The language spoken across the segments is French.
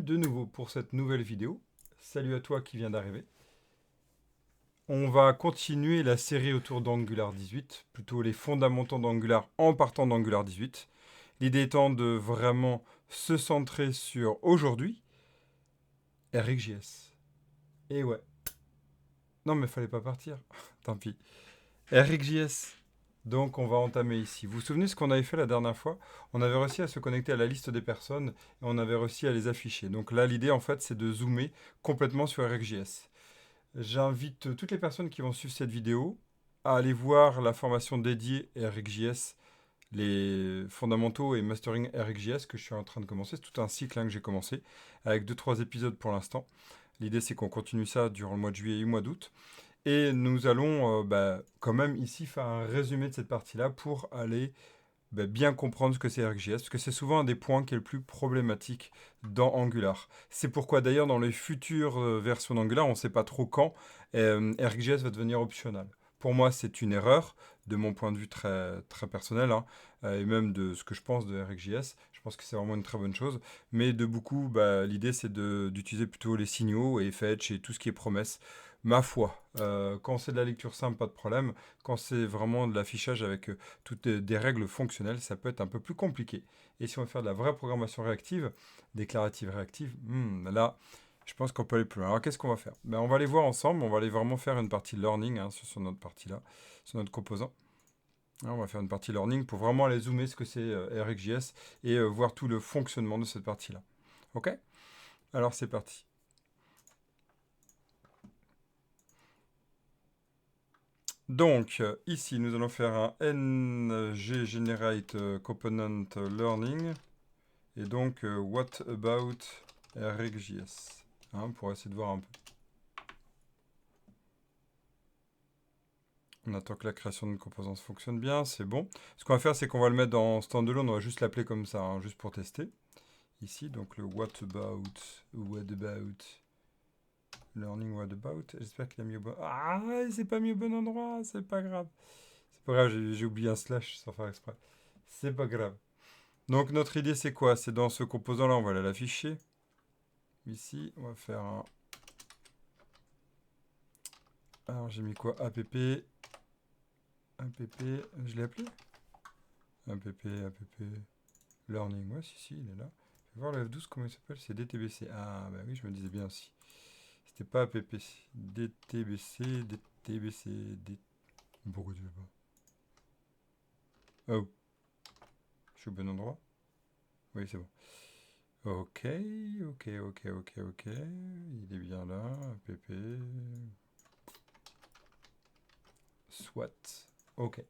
de nouveau pour cette nouvelle vidéo. Salut à toi qui vient d'arriver. On va continuer la série autour d'Angular 18, plutôt les fondamentaux d'Angular en partant d'Angular 18. L'idée étant de vraiment se centrer sur aujourd'hui, RxJS. Et ouais. Non mais fallait pas partir, tant pis. RxJS. Donc on va entamer ici. Vous vous souvenez ce qu'on avait fait la dernière fois? On avait réussi à se connecter à la liste des personnes et on avait réussi à les afficher. Donc là l'idée en fait c'est de zoomer complètement sur RxJS. J'invite toutes les personnes qui vont suivre cette vidéo à aller voir la formation dédiée RxJS, les fondamentaux et mastering RxJS que je suis en train de commencer. C'est tout un cycle que j'ai commencé avec 2-3 épisodes pour l'instant. L'idée c'est qu'on continue ça durant le mois de juillet et le mois d'août. Et nous allons quand même ici faire un résumé de cette partie-là pour aller bien comprendre ce que c'est RxJS, parce que c'est souvent un des points qui est le plus problématique dans Angular. C'est pourquoi d'ailleurs dans les futures versions d'Angular, on ne sait pas trop quand RxJS va devenir optionnel. Pour moi, c'est une erreur, de mon point de vue très, très personnel, et même de ce que je pense de RxJS. Je pense que c'est vraiment une très bonne chose. Mais de beaucoup, l'idée, c'est d'utiliser plutôt les signaux et fetch et tout ce qui est promesse. Ma foi, quand c'est de la lecture simple, pas de problème. Quand c'est vraiment de l'affichage avec toutes des règles fonctionnelles, ça peut être un peu plus compliqué. Et si on veut faire de la vraie programmation réactive, déclarative réactive, là, je pense qu'on peut aller plus loin. Alors, qu'est-ce qu'on va faire? On va aller voir ensemble. On va aller vraiment faire une partie learning sur notre partie-là, sur notre composant. On va faire une partie learning pour vraiment aller zoomer ce que c'est RxJS et voir tout le fonctionnement de cette partie-là. OK? Alors, c'est parti. Donc, ici, nous allons faire un ngGenerate component learning. Et donc, what about RxJS pour essayer de voir un peu. On attend que la création d'une composante fonctionne bien, c'est bon. Ce qu'on va faire, c'est qu'on va le mettre dans standalone, on va juste l'appeler comme ça, juste pour tester. Ici, donc le what about, learning what about. J'espère qu'il a mis au bon... Ah, c'est pas mis au bon endroit, c'est pas grave. C'est pas grave, j'ai oublié un slash sans faire exprès. C'est pas grave. Donc notre idée, c'est quoi? C'est dans ce composant-là, on va aller l'afficher. Ici, on va faire un... Alors, j'ai mis quoi? app, je l'ai appelé? app, learning, ouais, si, il est là. Je vais voir le F12, comment il s'appelle? C'est DTBC. Ah, bah oui, je me disais bien aussi. C'était pas app, DTBC, Pourquoi tu veux pas? Oh, je suis au bon endroit? Oui, c'est bon. Ok. Il est bien là, app. Soit. Ok.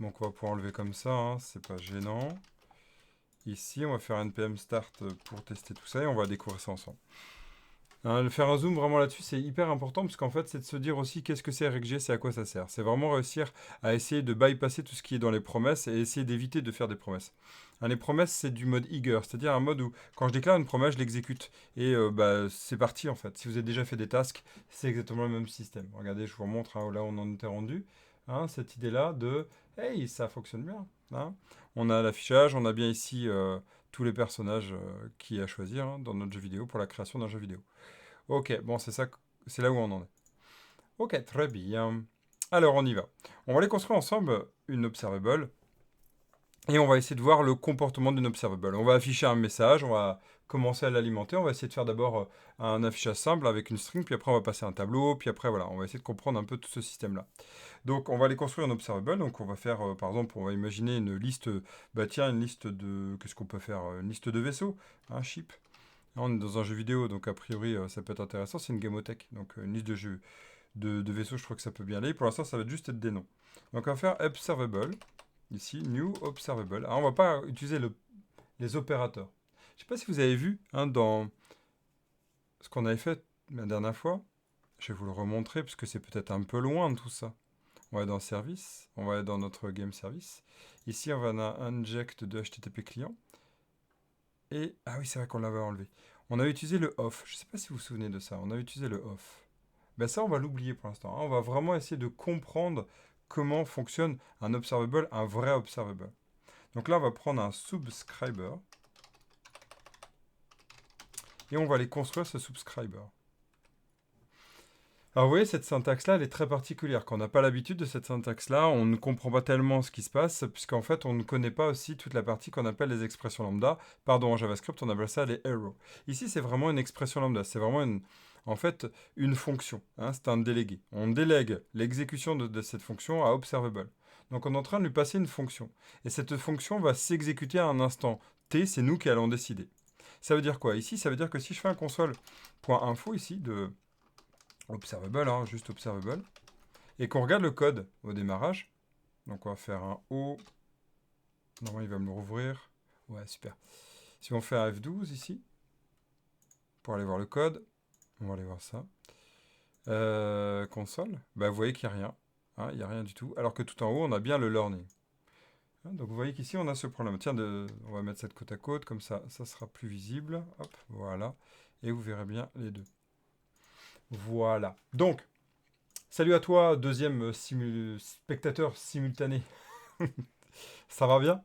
Donc on va pouvoir enlever comme ça, c'est pas gênant. Ici, on va faire npm start pour tester tout ça et on va découvrir ça ensemble. Faire un zoom vraiment là-dessus, c'est hyper important parce qu'en fait, c'est de se dire aussi qu'est-ce que c'est RxJS et à quoi ça sert. C'est vraiment réussir à essayer de bypasser tout ce qui est dans les promesses et essayer d'éviter de faire des promesses. Les promesses, c'est du mode eager, c'est-à-dire un mode où quand je déclare une promesse, je l'exécute. Et c'est parti en fait. Si vous avez déjà fait des tasks, c'est exactement le même système. Regardez, je vous remontre là où on en était rendu. Cette idée-là de hey, ça fonctionne bien. On a l'affichage, on a bien ici tous les personnages qui à choisir dans notre jeu vidéo pour la création d'un jeu vidéo. Ok, bon, c'est là où on en est. Ok, très bien. Alors, on y va. On va aller construire ensemble une observable. Et on va essayer de voir le comportement d'une observable. On va afficher un message, on va commencer à l'alimenter. On va essayer de faire d'abord un affichage simple avec une string, puis après on va passer à un tableau, puis après voilà, on va essayer de comprendre un peu tout ce système-là. Donc on va aller construire une observable. Donc on va faire, par exemple, on va imaginer une liste, une liste de, qu'est-ce qu'on peut faire? Une liste de vaisseaux, un ship. On est dans un jeu vidéo, donc a priori ça peut être intéressant, c'est une gamothèque. Donc une liste de jeux de vaisseaux, je crois que ça peut bien aller. Pour l'instant, ça va juste être des noms. Donc on va faire observable. Ici, new observable. Alors on va pas utiliser les opérateurs. Je sais pas si vous avez vu dans ce qu'on avait fait la dernière fois. Je vais vous le remontrer parce que c'est peut-être un peu loin de tout ça. On va aller dans service, on va aller dans notre game service. Ici, on va dans inject de HTTP client. Et, ah oui, c'est vrai qu'on l'avait enlevé. On avait utilisé le off. Je ne sais pas si vous vous souvenez de ça. On avait utilisé le off. Ça, on va l'oublier pour l'instant. On va vraiment essayer de comprendre comment fonctionne un observable, un vrai observable. Donc là, on va prendre un subscriber. et on va aller construire ce subscriber. Alors vous voyez, cette syntaxe-là, elle est très particulière. Quand on n'a pas l'habitude de cette syntaxe-là, on ne comprend pas tellement ce qui se passe, puisqu'en fait, on ne connaît pas aussi toute la partie qu'on appelle les expressions lambda. Pardon, en JavaScript, on appelle ça les arrows. Ici, c'est vraiment une expression lambda. C'est vraiment en fait, une fonction. Hein, c'est un délégué. On délègue l'exécution de cette fonction à observable. Donc on est en train de lui passer une fonction. Et cette fonction va s'exécuter à un instant t, c'est nous qui allons décider. Ça veut dire quoi? Ici, ça veut dire que si je fais un console.info ici de observable, hein, juste observable, et qu'on regarde le code au démarrage, donc on va faire un O, normalement il va me le rouvrir, ouais super. Si on fait un F12 ici, pour aller voir le code, on va aller voir ça, console, bah vous voyez qu'il n'y a rien, hein, il n'y a rien du tout, alors que tout en haut on a bien le learning. Hein, donc vous voyez qu'ici on a ce problème. Tiens, on va mettre cette côte à côte, comme ça, ça sera plus visible, hop, voilà, et vous verrez bien les deux. Voilà. Donc, salut à toi, deuxième spectateur simultané. Ça va bien?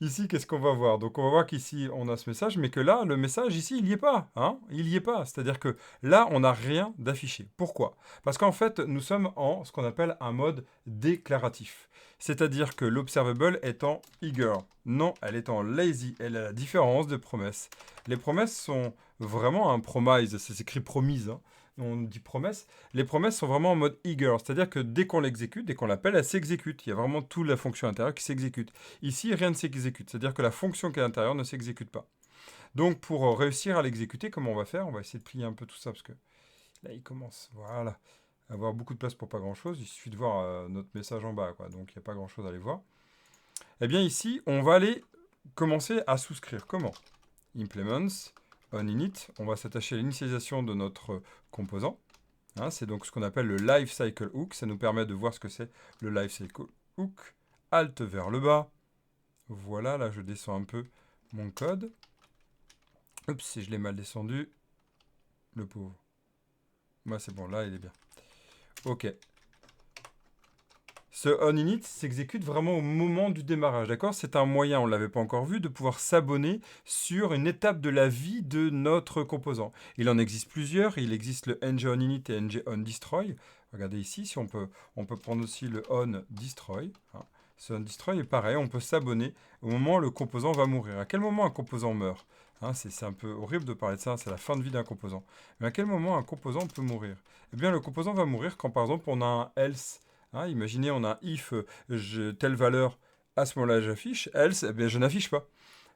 Ici, qu'est-ce qu'on va voir? Donc, on va voir qu'ici, on a ce message, mais que là, le message, ici, il n'y est pas. Hein, il n'y est pas. C'est-à-dire que là, on n'a rien d'affiché. Pourquoi? Parce qu'en fait, nous sommes en ce qu'on appelle un mode déclaratif. C'est-à-dire que l'observable est en eager. Non, elle est en lazy. Elle a la différence de promesse. Les promesses sont vraiment un promise. Ça s'écrit promise. Hein. On dit promesse. Les promesses sont vraiment en mode eager. C'est-à-dire que dès qu'on l'exécute, dès qu'on l'appelle, elle s'exécute. Il y a vraiment toute la fonction intérieure qui s'exécute. Ici, rien ne s'exécute. C'est-à-dire que la fonction qui est à l'intérieur ne s'exécute pas. Donc, pour réussir à l'exécuter, comment on va faire? On va essayer de plier un peu tout ça parce que là, il commence. Voilà. Avoir beaucoup de place pour pas grand-chose. Il suffit de voir notre message en bas, quoi. Donc, il n'y a pas grand-chose à aller voir. Eh bien, ici, on va aller commencer à souscrire. Comment? Implements, onInit. On va s'attacher à l'initialisation de notre composant. Hein, c'est donc ce qu'on appelle le lifecycle hook. Ça nous permet de voir ce que c'est le lifecycle hook. Alt vers le bas. Voilà, là, je descends un peu mon code. Oups, si je l'ai mal descendu. Le pauvre. Moi, c'est bon, là, il est bien. Ok. Ce onInit s'exécute vraiment au moment du démarrage, d'accord? C'est un moyen, on ne l'avait pas encore vu, de pouvoir s'abonner sur une étape de la vie de notre composant. Il en existe plusieurs, il existe le ng-onInit et ng-onDestroy. Regardez ici, si on peut prendre aussi le onDestroy. Hein. Ce onDestroy est pareil, on peut s'abonner au moment où le composant va mourir. À quel moment un composant meurt? Hein, c'est un peu horrible de parler de ça, c'est la fin de vie d'un composant. Mais à quel moment un composant peut mourir? Eh bien, le composant va mourir quand, par exemple, on a un else. Hein, imaginez, on a if telle valeur, à ce moment-là j'affiche, else, eh bien, je n'affiche pas.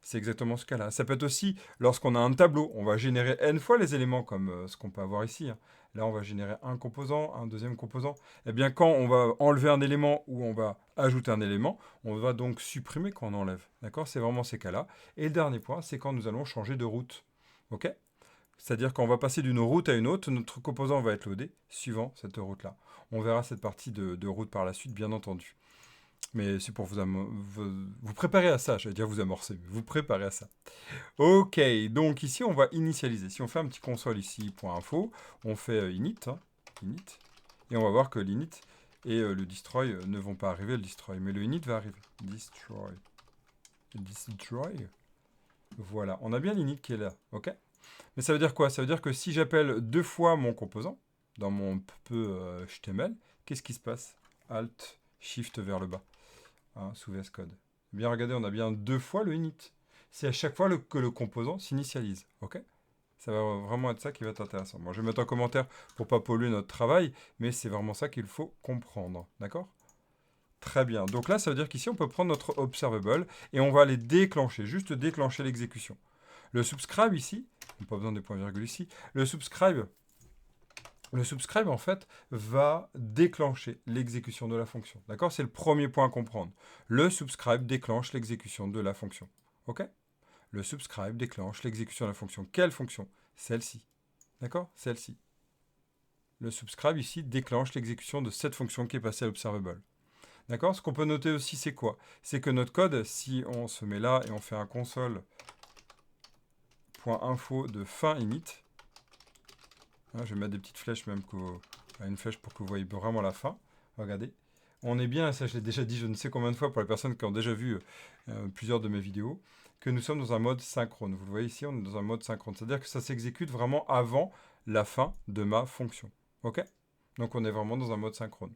C'est exactement ce cas-là. Ça peut être aussi lorsqu'on a un tableau, on va générer n fois les éléments comme ce qu'on peut avoir ici. Hein. Là, on va générer un composant, un deuxième composant. Eh bien, quand on va enlever un élément ou on va ajouter un élément, on va donc supprimer quand on enlève. D'accord? C'est vraiment ces cas-là. Et le dernier point, c'est quand nous allons changer de route. OK? C'est-à-dire qu'on va passer d'une route à une autre, notre composant va être loadé suivant cette route-là. On verra cette partie de route par la suite, bien entendu. Mais c'est pour vous préparer à ça, j'allais dire vous amorcer, mais vous préparer à ça. Ok, donc ici on va initialiser. Si on fait un petit console ici, .info, on fait init, hein, init, et on va voir que l'init et le destroy ne vont pas arriver, le destroy, mais le init va arriver. Destroy. Destroy. Voilà, on a bien l'init qui est là, ok? Mais ça veut dire quoi? Ça veut dire que si j'appelle deux fois mon composant, dans mon HTML, qu'est-ce qui se passe? Alt, Shift vers le bas, hein, sous VS Code. Eh bien, regardez, on a bien deux fois le init. C'est à chaque fois que le composant s'initialise, ok? Ça va vraiment être ça qui va être intéressant. Moi, je vais mettre en commentaire pour pas polluer notre travail, mais c'est vraiment ça qu'il faut comprendre, d'accord? Très bien. Donc là, ça veut dire qu'ici, on peut prendre notre observable et on va aller déclencher, juste déclencher l'exécution. Le subscribe ici, pas besoin des points-virgules ici, le subscribe, en fait, va déclencher l'exécution de la fonction. D'accord? C'est le premier point à comprendre. Le subscribe déclenche l'exécution de la fonction. OK? Le subscribe déclenche l'exécution de la fonction. Quelle fonction? Celle-ci. D'accord? Celle-ci. Le subscribe ici déclenche l'exécution de cette fonction qui est passée à l'observable. D'accord? Ce qu'on peut noter aussi, c'est quoi? C'est que notre code, si on se met là et on fait un console.info de fin init, hein, je vais mettre des petites flèches même une flèche pour que vous voyez vraiment la fin. Regardez. On est bien, ça je l'ai déjà dit je ne sais combien de fois pour les personnes qui ont déjà vu plusieurs de mes vidéos, que nous sommes dans un mode synchrone. Vous le voyez ici, on est dans un mode synchrone. C'est-à-dire que ça s'exécute vraiment avant la fin de ma fonction. OK? Donc on est vraiment dans un mode synchrone.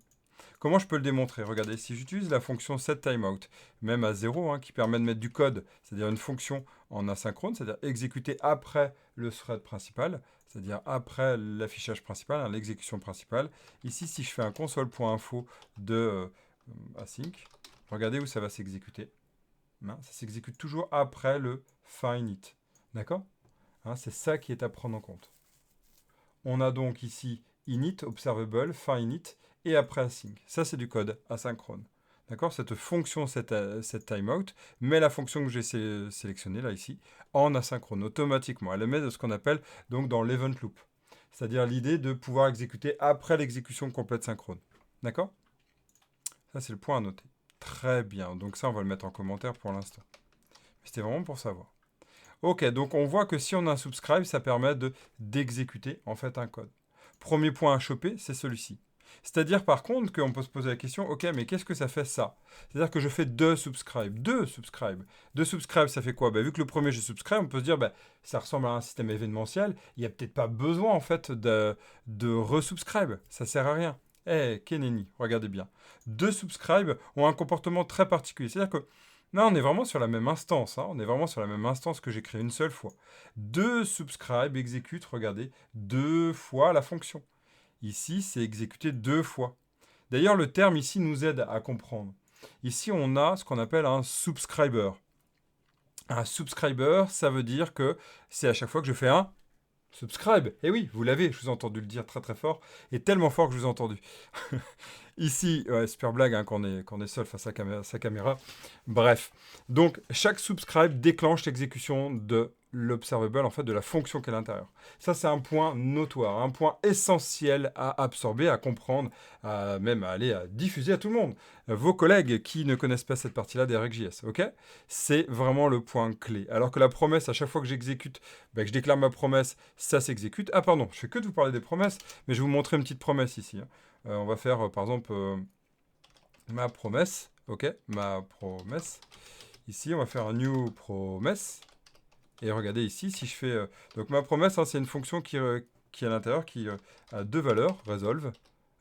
Comment je peux le démontrer? Regardez, si j'utilise la fonction setTimeout, même à 0, qui permet de mettre du code, c'est-à-dire une fonction en asynchrone, c'est-à-dire exécutée après le thread principal, c'est-à-dire après l'affichage principal, l'exécution principale. Ici, si je fais un console.info de async, regardez où ça va s'exécuter. Ça s'exécute toujours après le fin init. D'accord? C'est ça qui est à prendre en compte. On a donc ici init, observable, fin init, et après async. Ça, c'est du code asynchrone. D'accord? Cette fonction, cette timeout, met la fonction que j'ai sélectionnée, là, ici, en asynchrone, automatiquement. Elle le met de ce qu'on appelle, donc, dans l'event loop. C'est-à-dire l'idée de pouvoir exécuter après l'exécution complète synchrone. D'accord? Ça, c'est le point à noter. Très bien. Donc ça, on va le mettre en commentaire pour l'instant. C'était vraiment pour savoir. Ok, donc on voit que si on a un subscribe, ça permet d'exécuter en fait un code. Premier point à choper, c'est celui-ci. C'est-à-dire par contre qu'on peut se poser la question, ok, mais qu'est-ce que ça fait ça? C'est-à-dire que je fais deux subscribe. Deux subscribe, ça fait quoi? Vu que le premier, je subscribe, on peut se dire, ça ressemble à un système événementiel, il n'y a peut-être pas besoin en fait de resubscribe. Ça sert à rien. Keneni, regardez bien. Deux subscribe ont un comportement très particulier. C'est-à-dire que là, on est vraiment sur la même instance. On est vraiment sur la même instance que j'ai créée une seule fois. Deux subscribe exécute, regardez, deux fois la fonction. Ici, c'est exécuté deux fois. D'ailleurs, le terme ici nous aide à comprendre. Ici, on a ce qu'on appelle un subscriber. Un subscriber, ça veut dire que c'est à chaque fois que je fais un subscribe. Et oui, vous l'avez, je vous ai entendu le dire très très fort, et tellement fort que je vous ai entendu. Ici, super blague qu'on est seul face à sa caméra. Bref, donc chaque subscribe déclenche l'exécution de l'observable, en fait, de la fonction qui est à l'intérieur. Ça, c'est un point notoire, un point essentiel à absorber, à comprendre, même à aller à diffuser à tout le monde. Vos collègues qui ne connaissent pas cette partie-là des RxJS, ok? C'est vraiment le point clé. Alors que la promesse, à chaque fois que j'exécute, que je déclare ma promesse, ça s'exécute. Ah pardon, je fais que de vous parler des promesses, mais je vais vous montrer une petite promesse ici. On va faire, par exemple, ma promesse, ok? Ma promesse. Ici, on va faire un new promesse. Et regardez ici, si je fais... donc ma promesse, c'est une fonction qui est à l'intérieur, qui a deux valeurs, resolve.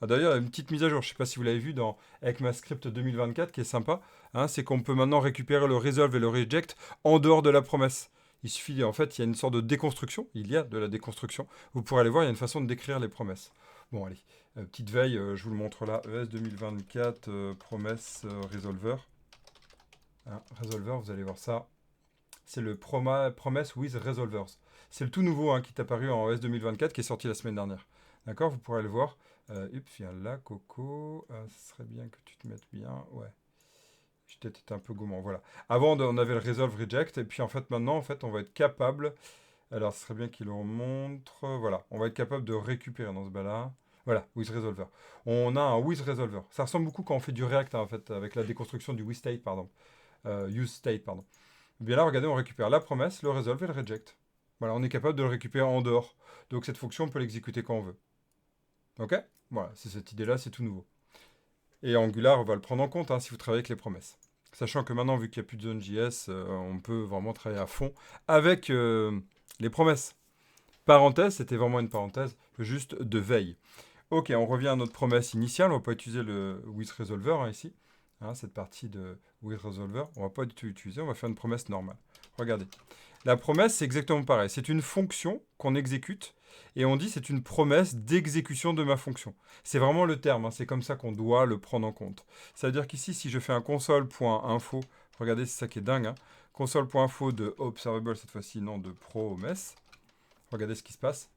D'ailleurs, il y a une petite mise à jour, je ne sais pas si vous l'avez vu dans ECMAScript 2024, qui est sympa. C'est qu'on peut maintenant récupérer le resolve et le reject en dehors de la promesse. Il suffit, en fait, il y a une sorte de déconstruction. Il y a de la déconstruction. Vous pourrez aller voir, il y a une façon de décrire les promesses. Bon, allez, petite veille, je vous le montre là. ES 2024, promesse, resolver. Resolver, vous allez voir ça. C'est le Promise with Resolvers. C'est le tout nouveau qui est apparu en ES 2024, qui est sorti la semaine dernière. D'accord? Vous pourrez le voir. Viens là, Coco. Ce serait bien que tu te mettes bien. Ouais. Je peut-être été un peu gourmand. Voilà. Avant, on avait le Resolve Reject. Et puis, en fait, maintenant, on va être capable... Alors, ce serait bien qu'il le montre. Voilà. On va être capable de récupérer dans ce bas-là. Voilà, with Resolver. On a un with Resolver. Ça ressemble beaucoup quand on fait du React, en fait, avec la déconstruction du with state, pardon. Use state, pardon. Bien là, regardez, on récupère la promesse, le resolve et le reject. Voilà, on est capable de le récupérer en dehors. Donc cette fonction, on peut l'exécuter quand on veut. Ok? Voilà, c'est cette idée-là, c'est tout nouveau. Et Angular, on va le prendre en compte si vous travaillez avec les promesses. Sachant que maintenant, vu qu'il n'y a plus de zone JS, on peut vraiment travailler à fond avec les promesses. Parenthèse, c'était vraiment une parenthèse, juste de veille. Ok, on revient à notre promesse initiale. On ne va pas utiliser le with resolver ici. Cette partie de with resolver, on ne va pas du tout utiliser. On va faire une promesse normale. Regardez. La promesse, c'est exactement pareil. C'est une fonction qu'on exécute et on dit c'est une promesse d'exécution de ma fonction. C'est vraiment le terme. C'est comme ça qu'on doit le prendre en compte. Ça veut dire qu'ici, si je fais un console.info, regardez, c'est ça qui est dingue. Console.info de observable, cette fois-ci, non, de promesse. Regardez ce qui se passe.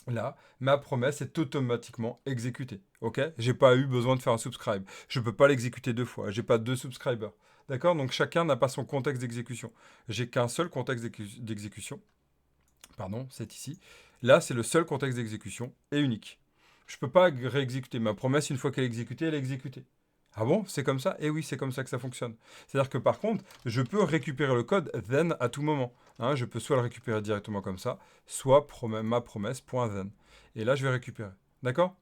Là, ma promesse est automatiquement exécutée. Ok? J'ai pas eu besoin de faire un subscribe. Je peux pas l'exécuter deux fois. J'ai pas deux subscribers. D'accord? Donc chacun n'a pas son contexte d'exécution. J'ai qu'un seul contexte d'exécution. Pardon, c'est ici. Là, c'est le seul contexte d'exécution et unique. Je peux pas réexécuter ma promesse une fois qu'elle est exécutée, elle est exécutée. Ah bon, c'est comme ça? Eh oui, c'est comme ça que ça fonctionne. C'est-à-dire que par contre, je peux récupérer le code then à tout moment. Je peux soit le récupérer directement comme ça, soit ma promesse.then. Et là, je vais récupérer. D'accord?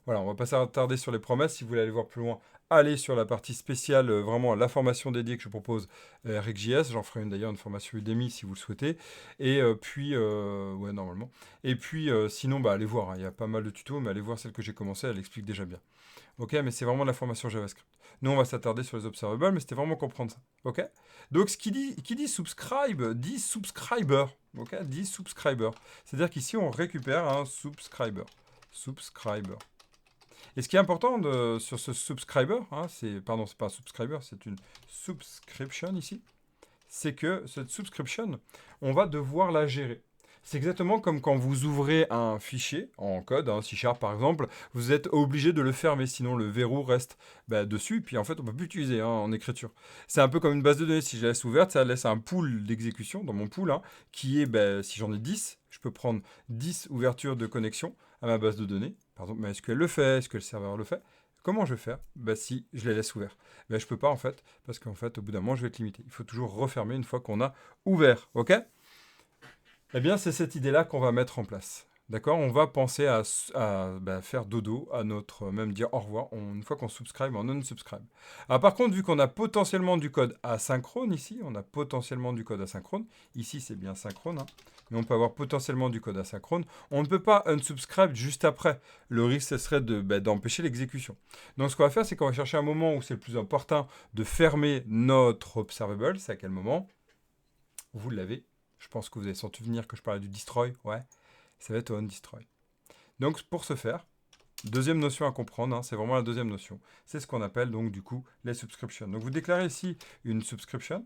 Voilà, on va pas s'attarder sur les promesses. Si vous voulez aller voir plus loin, aller sur la partie spéciale, vraiment la formation dédiée que je propose, RxJS. J'en ferai d'ailleurs une formation Udemy si vous le souhaitez. Et puis, ouais, normalement. Et puis, sinon, bah, allez voir, hein, il y a pas mal de tutos, mais allez voir celle que j'ai commencée, elle explique déjà bien. Ok, mais c'est vraiment de la formation JavaScript. Nous, on va s'attarder sur les observables, mais c'était vraiment comprendre ça. Ok. Donc, qui dit subscribe, dit subscriber. Ok, dit subscriber. C'est-à-dire qu'ici, on récupère un subscriber. Subscriber. Et ce qui est important sur ce subscriber, hein, pardon, c'est pas un subscriber, c'est une subscription ici, c'est que cette subscription, on va devoir la gérer. C'est exactement comme quand vous ouvrez un fichier en code, C# par exemple, vous êtes obligé de le fermer, sinon le verrou reste dessus, puis en fait on ne peut plus l'utiliser en écriture. C'est un peu comme une base de données, si je la laisse ouverte, ça laisse un pool d'exécution dans mon pool, hein, qui est, si j'en ai 10, je peux prendre 10 ouvertures de connexion à ma base de données. Par exemple, est-ce qu'elle le fait? Est-ce que le serveur le fait? Comment je vais faire? Si je les laisse ouverts. Je ne peux pas en fait, parce qu'en fait, au bout d'un moment, je vais être limité. Il faut toujours refermer une fois qu'on a ouvert, ok? Eh bien, c'est cette idée-là qu'on va mettre en place. D'accord? On va penser à faire dodo, à même dire au revoir, une fois qu'on subscribe, on unsubscribe. Alors par contre, vu qu'on a potentiellement du code asynchrone ici, ici c'est bien synchrone, hein, mais on peut avoir potentiellement du code asynchrone, on ne peut pas unsubscribe juste après. Le risque, ce serait d'empêcher l'exécution. Donc ce qu'on va faire, c'est qu'on va chercher un moment où c'est le plus important de fermer notre observable. C'est à quel moment? Vous l'avez. Je pense que vous avez senti venir que je parlais du destroy. Ouais, ça va être on destroy. Donc pour ce faire, deuxième notion à comprendre, hein, c'est vraiment la deuxième notion. C'est ce qu'on appelle donc du coup les subscriptions. Donc vous déclarez ici une subscription.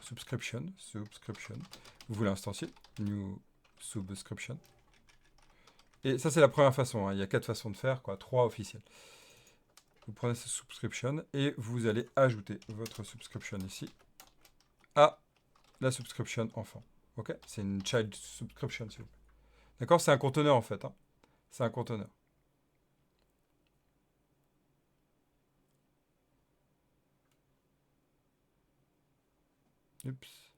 Subscription. Vous voulez instancier. New subscription. Et ça c'est la première façon. Hein. Il y a 4 façons de faire, 3 officielles. Vous prenez cette subscription et vous allez ajouter votre subscription ici à la subscription enfant. Ok? C'est une child subscription, s'il vous plaît. D'accord? C'est un conteneur, en fait. Hein. C'est un conteneur. Oups.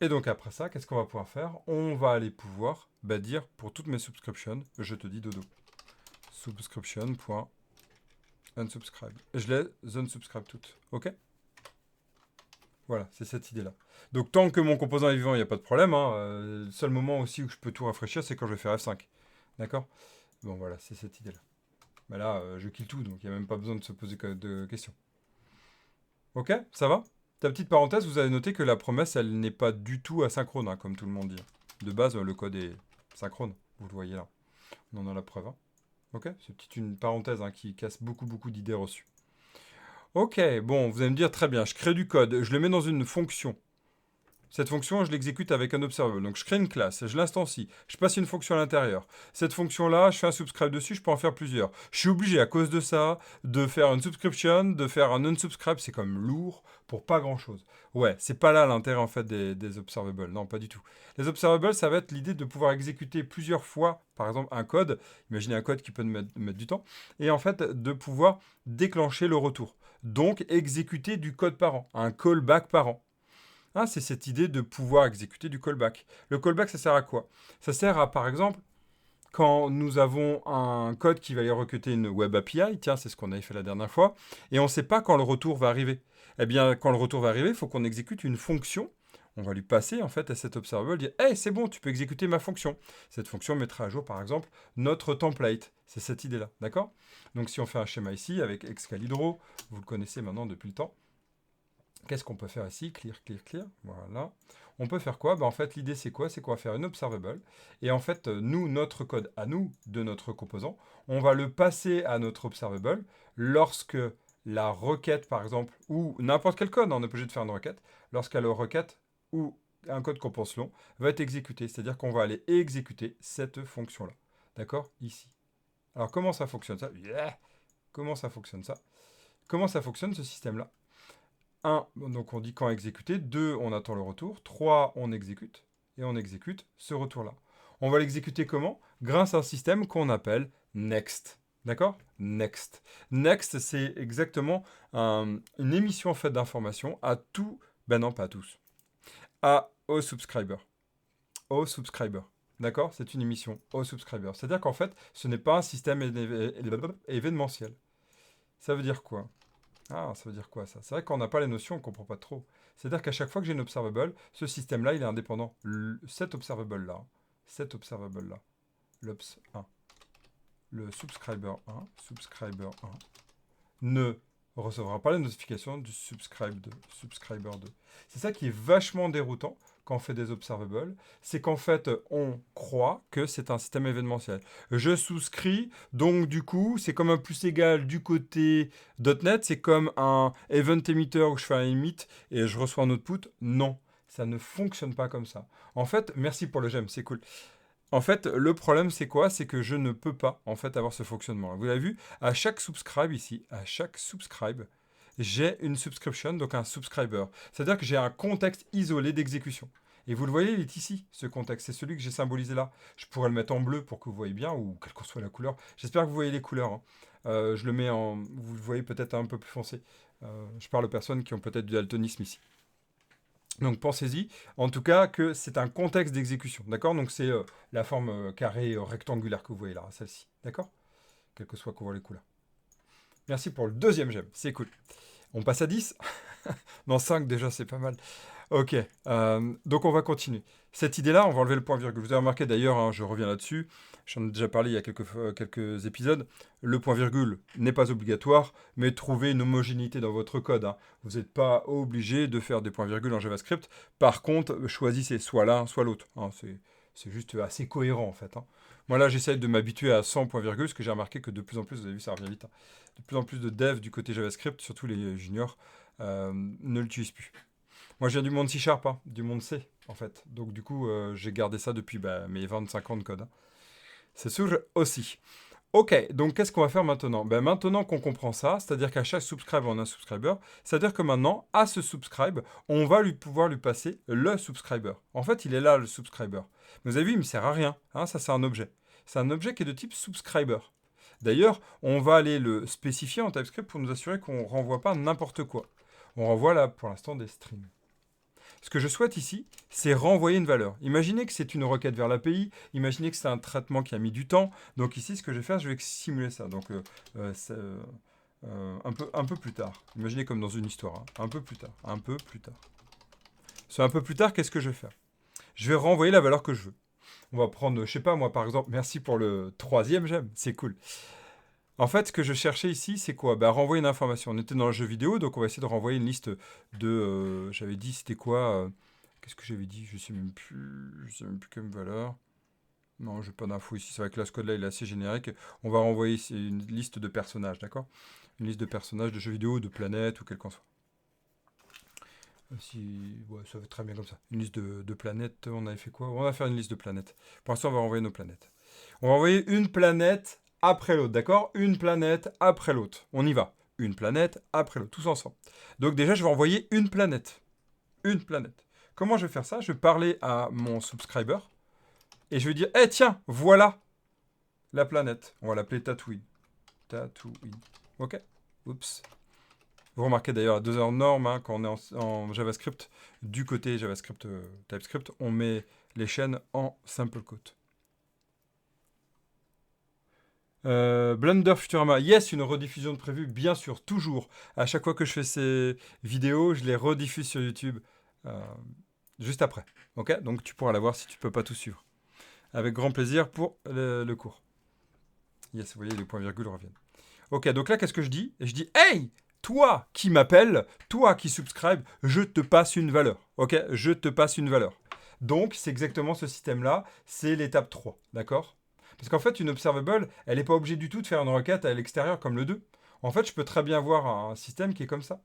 Et donc, après ça, qu'est-ce qu'on va pouvoir faire? On va aller pouvoir dire pour toutes mes subscriptions, je te dis dodo. Subscription.unsubscribe. Et je les unsubscribe toutes. Ok? Voilà, c'est cette idée-là. Donc, tant que mon composant est vivant, il n'y a pas de problème. Hein. Le seul moment aussi où je peux tout rafraîchir, c'est quand je vais faire F5. D'accord? Bon, voilà, c'est cette idée-là. Mais là, je kill tout, donc il n'y a même pas besoin de se poser de questions. Ok? Ça va? Ta petite parenthèse, vous avez noté que la promesse, elle n'est pas du tout asynchrone, hein, comme tout le monde dit. De base, le code est synchrone. Vous le voyez là. On en a la preuve. Hein. Ok? C'est une parenthèse hein, qui casse beaucoup d'idées reçues. Ok, bon, vous allez me dire, très bien, je crée du code, je le mets dans une fonction. Cette fonction, je l'exécute avec un observable. Donc, je crée une classe, je l'instancie, je passe une fonction à l'intérieur. Cette fonction-là, je fais un subscribe dessus, je peux en faire plusieurs. Je suis obligé, à cause de ça, de faire une subscription, de faire un unsubscribe. C'est comme lourd pour pas grand-chose. Ouais, c'est pas là l'intérêt, en fait, des observables. Non, pas du tout. Les observables, ça va être l'idée de pouvoir exécuter plusieurs fois, par exemple, un code. Imaginez un code qui peut mettre du temps. Et en fait, de pouvoir déclencher le retour. Donc, exécuter du code par an, un callback par an. Ah, c'est cette idée de pouvoir exécuter du callback. Le callback, ça sert à quoi? Ça sert à, par exemple, quand nous avons un code qui va aller recruter une web API, tiens, c'est ce qu'on avait fait la dernière fois, et on ne sait pas quand le retour va arriver. Eh bien, quand le retour va arriver, il faut qu'on exécute une fonction. On va lui passer, en fait, à cet observable, dire « Hey, c'est bon, tu peux exécuter ma fonction. » Cette fonction mettra à jour, par exemple, notre template. C'est cette idée-là, d'accord? Donc, si on fait un schéma ici, avec Excalibro, vous le connaissez maintenant depuis le temps, qu'est-ce qu'on peut faire ici? Clear. Voilà. On peut faire quoi? En fait, l'idée, c'est quoi? C'est qu'on va faire une observable. Et en fait, nous, notre code à nous, de notre composant, on va le passer à notre observable lorsque la requête, par exemple, ou n'importe quel code, on est obligé de faire une requête, lorsque la requête ou un code qu'on pense long va être exécuté. C'est-à-dire qu'on va aller exécuter cette fonction-là. D'accord? Ici. Alors, comment ça fonctionne ça? Comment ça fonctionne ça? Comment ça fonctionne ce système-là? 1, donc on dit quand exécuter. 2, on attend le retour. 3, on exécute. Et on exécute ce retour-là. On va l'exécuter comment? Grâce à un système qu'on appelle Next. D'accord? Next. Next, c'est exactement une émission en fait d'informations à tout, non pas à tous, aux subscribers. Aux subscribers. d'accord? C'est une émission au subscriber. C'est-à-dire qu'en fait, ce n'est pas un système événementiel. Ça veut dire quoi? Ah, ça veut dire quoi ça? C'est vrai qu'on n'a pas les notions, on ne comprend pas trop. C'est-à-dire qu'à chaque fois que j'ai une observable, ce système-là, il est indépendant. Cet observable-là, l'obs 1, le subscriber 1, ne recevra pas la notification du subscriber 2. C'est ça qui est vachement déroutant quand on fait des observables, c'est qu'en fait, on croit que c'est un système événementiel. Je souscris, donc du coup, c'est comme un plus égal du côté .NET, c'est comme un event emitter où je fais un emit et je reçois un output. Non, ça ne fonctionne pas comme ça. En fait, merci pour le j'aime, c'est cool. En fait, le problème, c'est quoi? C'est que je ne peux pas, en fait, avoir ce fonctionnement. Vous l'avez vu, à chaque subscribe ici, à chaque subscribe, j'ai une subscription, donc un subscriber. C'est-à-dire que j'ai un contexte isolé d'exécution. Et vous le voyez, il est ici, ce contexte. C'est celui que j'ai symbolisé là. Je pourrais le mettre en bleu pour que vous voyez bien, ou quelle que soit la couleur. J'espère que vous voyez les couleurs, hein. Je le mets en... Vous le voyez peut-être un peu plus foncé. Je parle aux personnes qui ont peut-être du daltonisme ici. Donc pensez-y, en tout cas que c'est un contexte d'exécution, d'accord? Donc c'est la forme carrée rectangulaire que vous voyez là, celle-ci, d'accord? Quelle que soit qu'on voit les couleurs. Merci pour le deuxième j'aime, c'est cool. On passe à 10. Non, 5 déjà, c'est pas mal. Ok, donc on va continuer. Cette idée-là, on va enlever le point virgule. Vous avez remarqué d'ailleurs, hein, je reviens là-dessus, j'en ai déjà parlé il y a quelques épisodes, le point virgule n'est pas obligatoire, mais trouvez une homogénéité dans votre code, hein. Vous n'êtes pas obligé de faire des points virgules en JavaScript. Par contre, choisissez soit l'un, soit l'autre, hein. C'est juste assez cohérent en fait, hein. Moi là, j'essaye de m'habituer à 100 points virgules, parce que j'ai remarqué que de plus en plus, vous avez vu, ça revient vite, hein. De plus en plus de devs du côté JavaScript, surtout les juniors, ne l'utilisent plus. Moi, je viens du monde C#, hein, du monde C, en fait. Donc, du coup, j'ai gardé ça depuis mes 25 ans de code, hein. C'est sûr aussi. Ok, donc qu'est-ce qu'on va faire maintenant? Maintenant qu'on comprend ça, c'est-à-dire qu'à chaque subscribe, on a un subscriber, c'est-à-dire que maintenant, à ce subscribe, on va pouvoir lui passer le subscriber. En fait, il est là, le subscriber. Mais vous avez vu, il ne me sert à rien, hein, ça, c'est un objet. C'est un objet qui est de type subscriber. D'ailleurs, on va aller le spécifier en TypeScript pour nous assurer qu'on ne renvoie pas n'importe quoi. On renvoie là, pour l'instant, des strings. Ce que je souhaite ici, c'est renvoyer une valeur. Imaginez que c'est une requête vers l'API, imaginez que c'est un traitement qui a mis du temps. Donc ici, ce que je vais faire, je vais simuler ça. Donc un peu plus tard. Imaginez comme dans une histoire, hein. Un peu plus tard, un peu plus tard. C'est un peu plus tard, qu'est-ce que je vais faire? Je vais renvoyer la valeur que je veux. On va prendre, je sais pas, moi par exemple, merci pour le troisième j'aime, c'est cool. En fait, ce que je cherchais ici, c'est quoi? Renvoyer une information. On était dans le jeu vidéo, donc on va essayer de renvoyer une liste de... j'avais dit, c'était quoi? Qu'est-ce que j'avais dit? Je sais même plus. Je sais même plus quelle valeur. Non, j'ai pas d'infos ici. C'est vrai que là, ce code-là, il est assez générique. On va renvoyer ici une liste de personnages, d'accord? Une liste de personnages de jeux vidéo, de planètes ou quel qu'en soit. Ouais, ça va très bien comme ça. Une liste de planètes, on avait fait quoi? On va faire une liste de planètes. Pour l'instant, on va renvoyer nos planètes. On va envoyer une planète après l'autre, d'accord? Une planète après l'autre. On y va. Une planète après l'autre, tous ensemble. Donc déjà, je vais envoyer une planète. Une planète. Comment je vais faire ça? Je vais parler à mon subscriber et je vais dire, eh tiens, voilà la planète. On va l'appeler Tatooine. Tatooine. Ok? Oups. Vous remarquez d'ailleurs à 2 heures norme, hein, quand on est en JavaScript, du côté JavaScript TypeScript, on met les chaînes en simple quote. Blender Futurama, yes, une rediffusion de prévue, bien sûr, toujours. À chaque fois que je fais ces vidéos, je les rediffuse sur YouTube juste après. Ok? Donc tu pourras la voir si tu ne peux pas tout suivre. Avec grand plaisir pour le cours. Yes, vous voyez, les points-virgules reviennent. Ok, donc là, qu'est-ce que je dis? Je dis, hey, toi qui m'appelles, toi qui subscribe, je te passe une valeur. Ok? Je te passe une valeur. Donc, c'est exactement ce système-là. C'est l'étape 3. D'accord? Parce qu'en fait, une observable, elle n'est pas obligée du tout de faire une requête à l'extérieur comme le 2. En fait, je peux très bien voir un système qui est comme ça.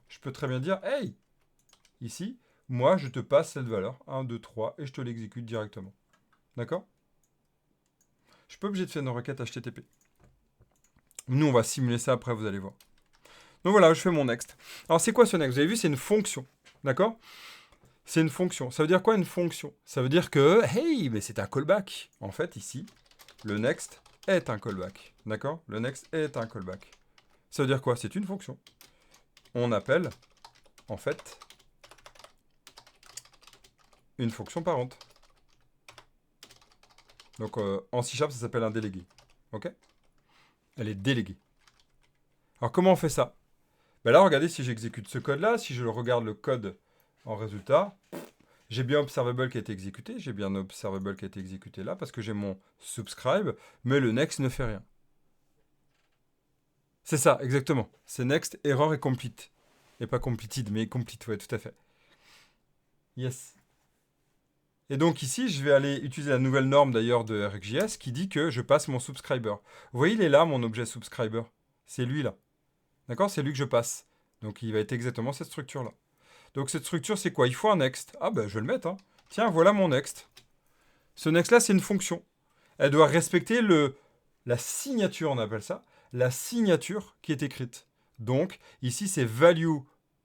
Je peux très bien dire, hey, ici, moi, je te passe cette valeur, 1, 2, 3, et je te l'exécute directement. D'accord? Je suis pas obligé de faire une requête HTTP. Nous, on va simuler ça après, vous allez voir. Donc voilà, je fais mon next. Alors, c'est quoi ce next? Vous avez vu, c'est une fonction. D'accord? C'est une fonction. Ça veut dire quoi une fonction? Ça veut dire que, hey, mais c'est un callback. En fait, ici, le next est un callback. D'accord? Le next est un callback. Ça veut dire quoi? C'est une fonction. On appelle, en fait, une fonction parente. Donc en C#, ça s'appelle un délégué. OK? Elle est déléguée. Alors comment on fait ça? Ben là, regardez, si j'exécute ce code-là, si je regarde le code en résultat, j'ai bien observable qui a été exécuté, j'ai bien observable qui a été exécuté là, parce que j'ai mon subscribe, mais le next ne fait rien. C'est ça, exactement. C'est next, error et complete. Et pas completed, mais complete, ouais, tout à fait. Yes. Et donc ici, je vais aller utiliser la nouvelle norme d'ailleurs de RxJS qui dit que je passe mon subscriber. Vous voyez, il est là, mon objet subscriber. C'est lui là. D'accord? C'est lui que je passe. Donc il va être exactement cette structure-là. Donc cette structure, c'est quoi? Il faut un next. Ah ben, je vais le mettre. Hein. Tiens, voilà mon next. Ce next-là, c'est une fonction. Elle doit respecter la signature, on appelle ça, la signature qui est écrite. Donc, ici, c'est value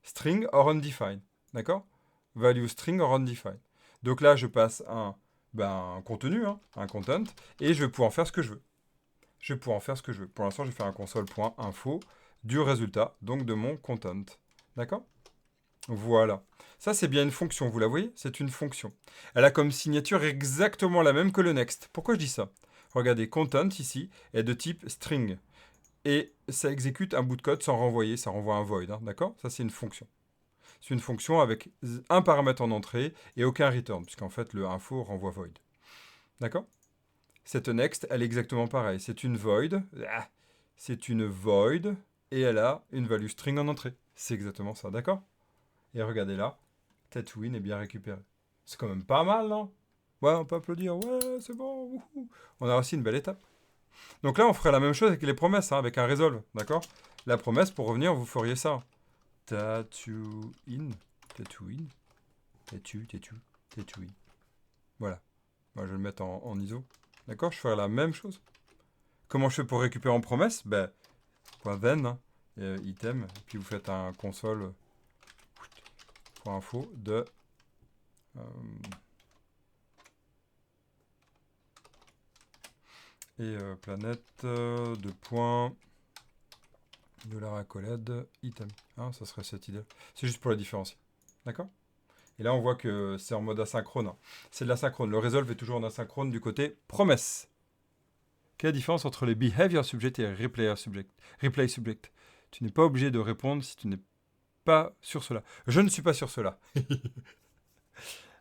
string or undefined. D'accord? Value string or undefined. Donc là, je passe un contenu, hein, un content, et je vais pouvoir en faire ce que je veux. Je vais pouvoir en faire ce que je veux. Pour l'instant, je vais faire un console.info du résultat, donc de mon content. D'accord? Voilà. Ça, c'est bien une fonction, vous la voyez? C'est une fonction. Elle a comme signature exactement la même que le next. Pourquoi je dis ça? Regardez, content ici est de type string. Et ça exécute un bout de code sans renvoyer, ça renvoie un void. Hein, d'accord? Ça, c'est une fonction. C'est une fonction avec un paramètre en entrée et aucun return, puisqu'en fait, le info renvoie void. D'accord? Cette next, elle est exactement pareille. C'est une void. C'est une void. Et elle a une value string en entrée. C'est exactement ça, d'accord? Et regardez là, Tatooine est bien récupéré. C'est quand même pas mal, non? Ouais, on peut applaudir. Ouais, c'est bon. Wouhou. On a aussi une belle étape. Donc là, on ferait la même chose avec les promesses, hein, avec un resolve, d'accord? La promesse, pour revenir, vous feriez ça. Tatooine. Tatooine. Tatooine. Voilà. Moi, je vais le mettre en ISO. D'accord? Je ferai la même chose. Comment je fais pour récupérer en promesse? Ben, .then, hein, item, et puis vous faites un console .info de planète de point $accolade item. Hein, ça serait cette idée. C'est juste pour la différencier. D'accord? Et là, on voit que c'est en mode asynchrone. Hein. C'est de l'asynchrone. Le resolve est toujours en asynchrone du côté promesse. Quelle est la différence entre les behavior subject et replay subject? Tu n'es pas obligé de répondre si tu n'es pas sur cela. Je ne suis pas sur cela.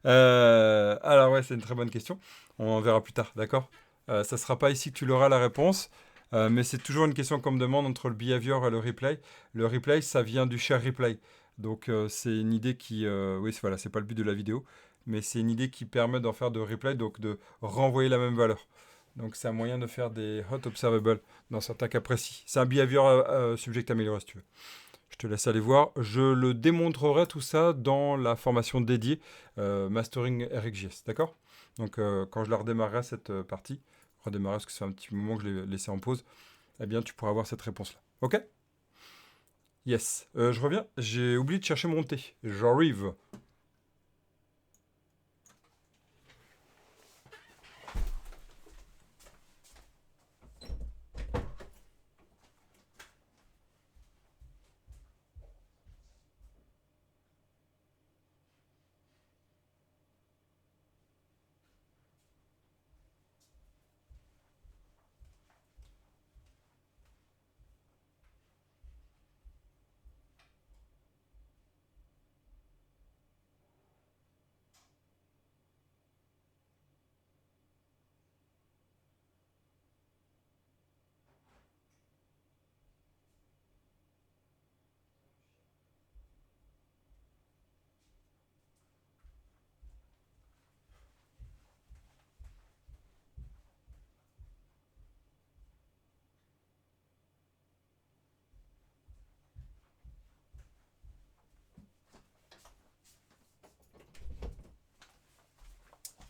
Alors ouais, c'est une très bonne question. On en verra plus tard, d'accord? Ça ne sera pas ici que tu l'auras la réponse, mais c'est toujours une question qu'on me demande entre le behavior et le replay. Le replay, ça vient du share replay. Donc c'est une idée qui... oui, voilà, c'est pas le but de la vidéo, mais c'est une idée qui permet d'en faire de replay, donc de renvoyer la même valeur. Donc c'est un moyen de faire des hot observables dans certains cas précis. C'est un behavior subject amélioré si tu veux. Je te laisse aller voir. Je le démontrerai tout ça dans la formation dédiée Mastering RxJS. D'accord? Donc quand je la redémarrerai cette partie, redémarrer parce que c'est un petit moment que je l'ai laissé en pause, eh bien tu pourras avoir cette réponse-là. Ok? Yes. Je reviens. J'ai oublié de chercher mon thé. J'arrive.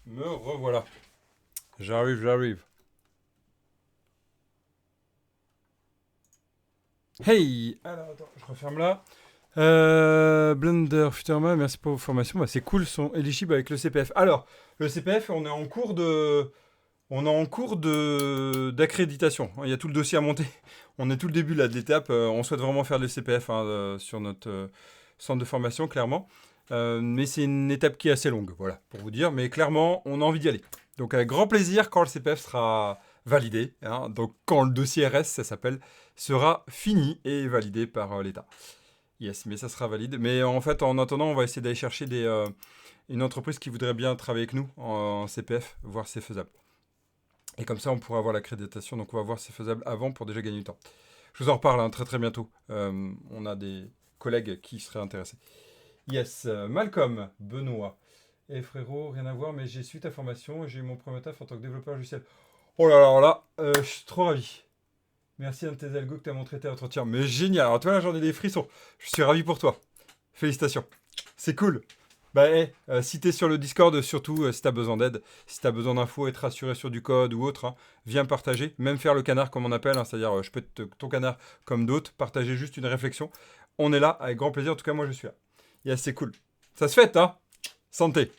Me revoilà. J'arrive. Hey! Alors, attends, je referme là. Blender, Futurma, merci pour vos formations. Bah, c'est cool, ils sont éligibles avec le CPF. Alors, le CPF, on est en cours d'accréditation. Il y a tout le dossier à monter. On est tout le début là de l'étape. On souhaite vraiment faire le CPF hein, sur notre centre de formation, clairement. Mais c'est une étape qui est assez longue, voilà, pour vous dire. Mais clairement, on a envie d'y aller. Donc avec grand plaisir quand le CPF sera validé. Hein, donc quand le dossier RS, ça s'appelle, sera fini et validé par l'État. Yes, mais ça sera valide. Mais en fait, en attendant, on va essayer d'aller chercher une entreprise qui voudrait bien travailler avec nous en CPF, voir si c'est faisable. Et comme ça, on pourra avoir l'accréditation. Donc on va voir si c'est faisable avant pour déjà gagner du temps. Je vous en reparle hein, très très bientôt. On a des collègues qui seraient intéressés. Yes, Malcolm, Benoît. Et frérot, rien à voir, mais j'ai suivi ta formation et j'ai eu mon premier taf en tant que développeur logiciel. Oh là là là, je suis trop ravi. Merci un de tes algos que tu as montré tes entretiens. Mais génial, alors toi là j'en ai des frissons. Je suis ravi pour toi. Félicitations. C'est cool. Bah si t'es sur le Discord, surtout si t'as besoin d'aide, si t'as besoin d'infos, être rassuré sur du code ou autre, hein, viens partager, même faire le canard comme on appelle, hein, c'est-à-dire je peux être ton canard comme d'autres, partager juste une réflexion. On est là avec grand plaisir, en tout cas moi je suis là. Yes, c'est cool. Ça se fait, hein. Santé.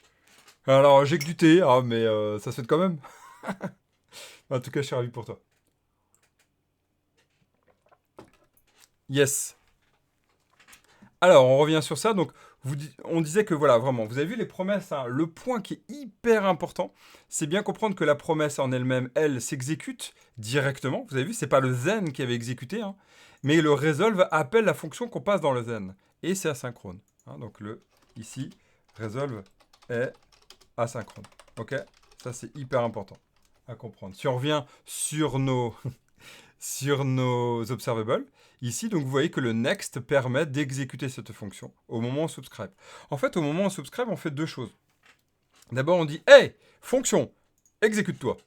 Alors j'ai que du thé, hein, mais ça se fait quand même. En tout cas je suis ravi pour toi. Yes. Alors, on revient sur ça. Donc, on disait que voilà, vraiment, vous avez vu les promesses. Hein, le point qui est hyper important, c'est bien comprendre que la promesse en elle-même, elle, s'exécute directement. Vous avez vu, c'est pas le then qui avait exécuté, hein, mais le resolve appelle la fonction qu'on passe dans le then. Et c'est asynchrone. Hein, donc, ici, resolve est asynchrone. Ok. Ça, c'est hyper important à comprendre. Si on revient sur sur nos observables. Ici, donc, vous voyez que le next permet d'exécuter cette fonction au moment où on subscribe. En fait, au moment où on subscribe, on fait deux choses. D'abord, on dit « Hey, fonction, exécute-toi ».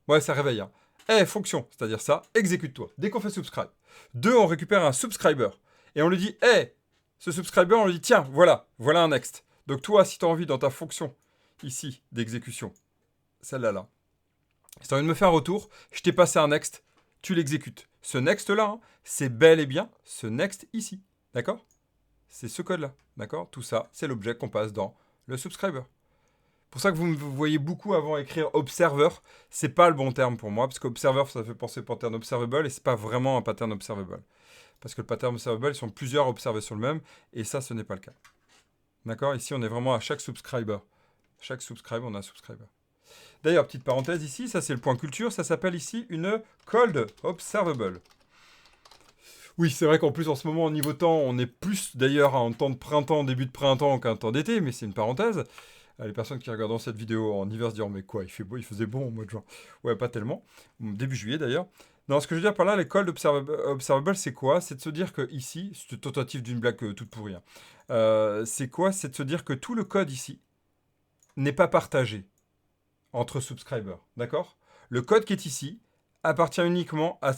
Ouais, ça réveille. Hein. Hey, fonction, c'est-à-dire ça, exécute-toi. Dès qu'on fait subscribe. Deux, on récupère un subscriber. Et on lui dit « Hey, ce subscriber, on lui dit « Tiens, voilà un next ». Donc toi, si tu as envie dans ta fonction, ici, d'exécution, celle-là, là, si tu as envie de me faire un retour, je t'ai passé un next, tu l'exécutes. Ce next-là, hein, c'est bel et bien ce next ici. D'accord? C'est ce code-là. D'accord? Tout ça, c'est l'objet qu'on passe dans le subscriber. Pour ça que vous me voyez beaucoup avant écrire observer, c'est pas le bon terme pour moi, parce qu'observer, ça fait penser pattern observable, et c'est pas vraiment un pattern observable. Parce que le pattern observable, ils sont plusieurs observés sur le même, et ça, ce n'est pas le cas. D'accord? Ici, on est vraiment à chaque subscriber. Chaque subscribe, on a un subscriber. D'ailleurs, petite parenthèse ici, ça c'est le point culture, ça s'appelle ici une cold observable. Oui, c'est vrai qu'en plus en ce moment, au niveau temps, on est plus d'ailleurs en temps de printemps, début de printemps qu'un temps d'été, mais c'est une parenthèse. Les personnes qui regardent cette vidéo en hiver se diront mais quoi, il fait beau, il faisait bon au mois de juin. Ouais, pas tellement. Début juillet d'ailleurs. Non, ce que je veux dire par là, les cold observable, c'est quoi? C'est de se dire que ici, c'est une tentative d'une blague toute pourrie. Hein. C'est quoi? C'est de se dire que tout le code ici n'est pas partagé entre subscribers, d'accord? Le code qui est ici appartient uniquement à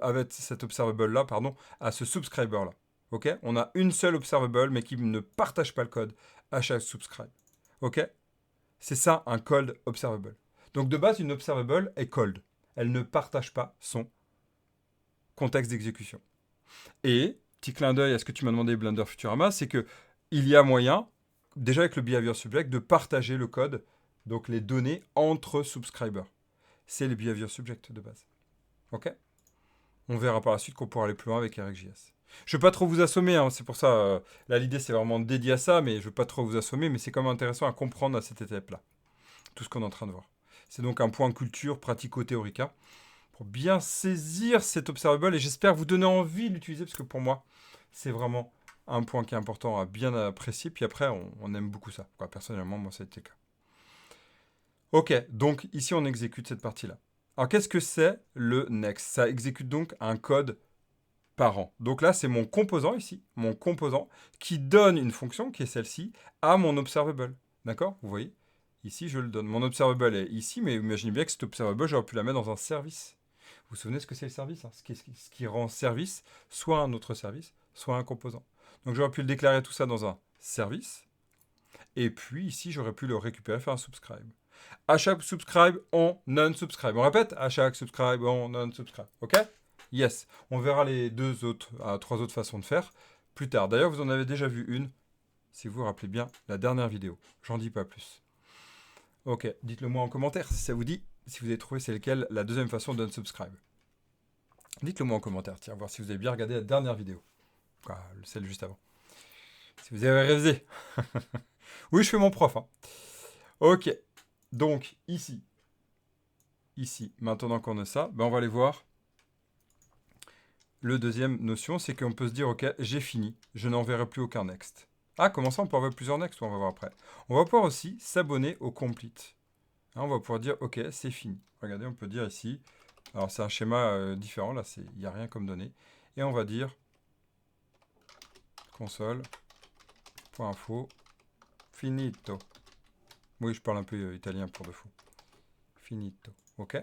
avec cet observable-là, pardon, à ce subscriber-là. Ok? On a une seule observable, mais qui ne partage pas le code à chaque subscribe. Ok? C'est ça un cold observable. Donc de base, une observable est cold. Elle ne partage pas son contexte d'exécution. Et, petit clin d'œil à ce que tu m'as demandé, Blender Futurama, c'est que il y a moyen, déjà avec le behavior subject, de partager le code, donc les données entre subscribers. C'est le behavior subject de base. Ok? On verra par la suite qu'on pourra aller plus loin avec RxJS. Je ne veux pas trop vous assommer, hein, c'est pour ça, là l'idée c'est vraiment dédié à ça, mais je ne veux pas trop vous assommer, mais c'est quand même intéressant à comprendre à cette étape-là, tout ce qu'on est en train de voir. C'est donc un point culture pratico-théorique, hein, pour bien saisir cet observable, et j'espère vous donner envie de l'utiliser, parce que pour moi, c'est vraiment un point qui est important à bien apprécier, puis après, on aime beaucoup ça. Quoi, personnellement, moi, ça a été le cas. Ok, donc ici, on exécute cette partie-là. Alors, qu'est-ce que c'est le next? Ça exécute donc un code parent. Donc là, c'est mon composant ici, mon composant, qui donne une fonction, qui est celle-ci, à mon observable. D'accord? Vous voyez? Ici, je le donne. Mon observable est ici, mais imaginez bien que cet observable, j'aurais pu la mettre dans un service. Vous vous souvenez ce que c'est le service, hein, ce qui rend service, soit un autre service, soit un composant. Donc j'aurais pu le déclarer tout ça dans un service. Et puis ici, j'aurais pu le récupérer, faire un subscribe. À chaque subscribe, on non-subscribe. On répète, à chaque subscribe, on non-subscribe. Ok? Yes. On verra les trois autres façons de faire plus tard. D'ailleurs, vous en avez déjà vu une, si vous vous rappelez bien, la dernière vidéo. J'en dis pas plus. Ok, dites-le moi en commentaire si ça vous dit, si vous avez trouvé c'est lequel la deuxième façon d'unsubscribe. Dites-le moi en commentaire, tiens, voir si vous avez bien regardé la dernière vidéo. Quoi, celle juste avant. Si vous avez révisé. Oui, je fais mon prof. Hein. Ok, donc ici, ici. Maintenant qu'on a ça, ben on va aller voir. Le deuxième notion, c'est qu'on peut se dire, ok, j'ai fini, je n'enverrai plus aucun next. Ah, comment ça, on peut envoyer plusieurs next, on va voir après. On va pouvoir aussi s'abonner au complete. Hein, on va pouvoir dire, ok, c'est fini. Regardez, on peut dire ici, alors c'est un schéma différent, là, il n'y a rien comme données. Et on va dire console.info finito. Oui, je parle un peu italien pour de fou. Finito, ok.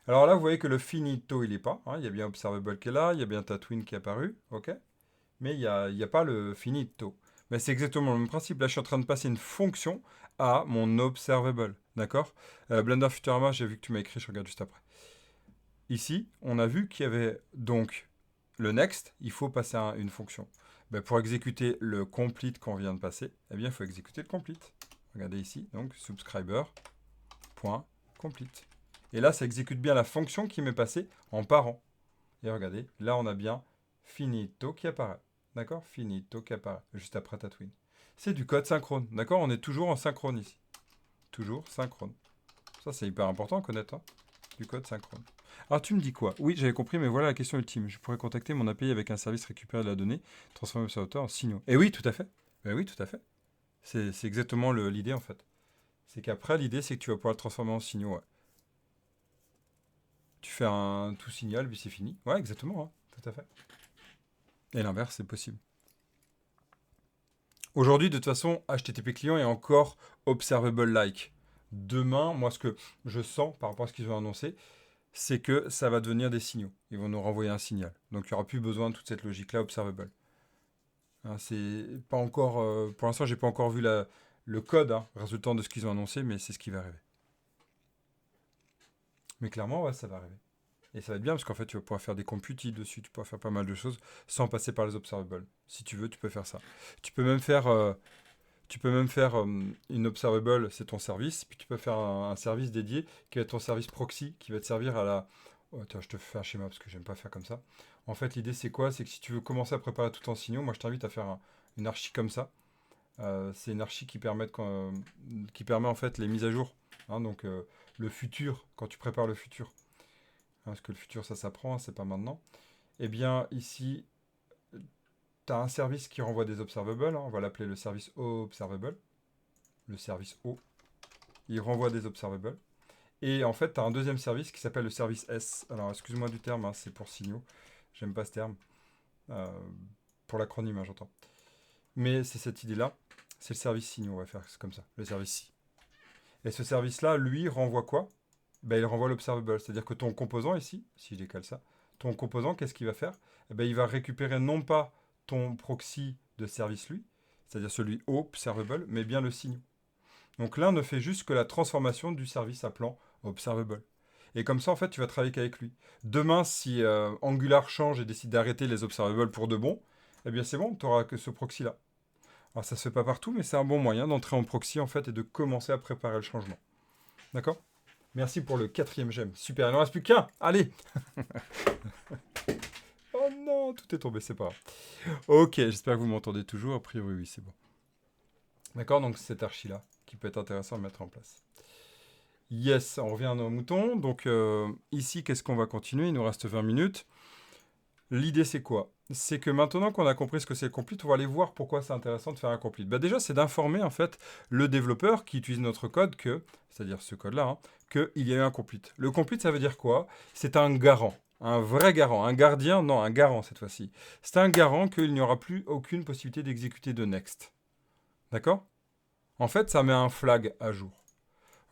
Alors là, vous voyez que le finito, il n'est pas. Hein, il y a bien observable qui est là, il y a bien Tatooine qui est apparu, ok. Mais il n'y a pas le finito. Mais c'est exactement le même principe. Là, je suis en train de passer une fonction à mon observable. D'accord. Blender Futurama, j'ai vu que tu m'as écrit, je regarde juste après. Ici, on a vu qu'il y avait donc le next, il faut passer à une fonction. Ben, pour exécuter le complete qu'on vient de passer, eh bien, il faut exécuter le complete. Regardez ici, donc subscriber.complete. Et là, ça exécute bien la fonction qui m'est passée en parent. Et regardez, là, on a bien finito qui apparaît. D'accord. Finito qui apparaît juste après Tatooine. C'est du code synchrone. D'accord. On est toujours en synchrone ici. Toujours synchrone. Ça, c'est hyper important à connaître. Hein, du code synchrone. Alors, tu me dis quoi? Oui, j'avais compris, mais voilà la question ultime. Je pourrais contacter mon API avec un service récupéré de la donnée, transformer ça en signaux. Et oui, tout à fait. Ben oui, tout à fait. C'est exactement l'idée, en fait. C'est qu'après, l'idée, c'est que tu vas pouvoir le transformer en signaux. Ouais. Tu fais un tout signal, puis c'est fini. Ouais, exactement. Hein, tout à fait. Et l'inverse, c'est possible. Aujourd'hui, de toute façon, HTTP client est encore observable-like. Demain, moi, ce que je sens par rapport à ce qu'ils ont annoncé, c'est que ça va devenir des signaux. Ils vont nous renvoyer un signal. Donc, il n'y aura plus besoin de toute cette logique-là observable. Hein, c'est pas encore, pour l'instant, j'ai pas encore vu le code résultant de ce qu'ils ont annoncé, mais c'est ce qui va arriver. Mais clairement, ouais, ça va arriver. Et ça va être bien parce qu'en fait, tu vas pouvoir faire des computes dessus, tu pourras faire pas mal de choses sans passer par les observables. Si tu veux, tu peux faire ça. Tu peux même faire une observable, c'est ton service, puis tu peux faire un service dédié qui va être ton service proxy, qui va te servir à la... Oh, attends, je te fais un schéma parce que j'aime pas faire comme ça. En fait, l'idée c'est quoi? C'est que si tu veux commencer à préparer tout en signaux, moi je t'invite à faire une archi comme ça. C'est une archi qui permet en fait les mises à jour. Hein, donc le futur, quand tu prépares le futur. Hein, parce que le futur ça s'apprend, c'est pas maintenant. Eh bien ici, tu as un service qui renvoie des observables, hein, on va l'appeler le service observable. Le service O, il renvoie des observables. Et en fait, tu as un deuxième service qui s'appelle le service S. Alors, excuse-moi du terme, hein, c'est pour signaux. J'aime pas ce terme. Euh, pour l'acronyme, hein, j'entends. Mais c'est cette idée-là. C'est le service signaux, on va faire comme ça. Le service si. Et ce service-là, lui, renvoie quoi? Ben, il renvoie l'observable. C'est-à-dire que ton composant ici, si je décale ça, ton composant, qu'est-ce qu'il va faire? Eh ben, il va récupérer non pas ton proxy de service lui, c'est-à-dire celui observable, mais bien le signaux. Donc l'un ne fait juste que la transformation du service appelant observable. Et comme ça, en fait, tu vas travailler qu'avec lui. Demain, si Angular change et décide d'arrêter les observables pour de bon, eh bien c'est bon, tu n'auras que ce proxy-là. Alors ça se fait pas partout, mais c'est un bon moyen d'entrer en proxy, en fait, et de commencer à préparer le changement. D'accord? Merci pour le 4e gemme. Super, il n'en reste plus qu'un. Allez. Oh non, tout est tombé, c'est pas grave. Ok, j'espère que vous m'entendez toujours. A priori, oui, c'est bon. D'accord, donc cette archi-là, qui peut être intéressant à mettre en place. Yes, on revient à nos moutons. Donc ici, qu'est-ce qu'on va continuer? Il nous reste 20 minutes. L'idée, c'est quoi? C'est que maintenant qu'on a compris ce que c'est le complete, on va aller voir pourquoi c'est intéressant de faire un complete. Bah déjà, c'est d'informer en fait le développeur qui utilise notre code c'est-à-dire ce code-là, hein, qu'il y a eu un complete. Le complete, ça veut dire quoi? C'est un garant. Un vrai garant. Un gardien, non, un garant cette fois-ci. C'est un garant qu'il n'y aura plus aucune possibilité d'exécuter de next. D'accord? En fait, ça met un flag à jour.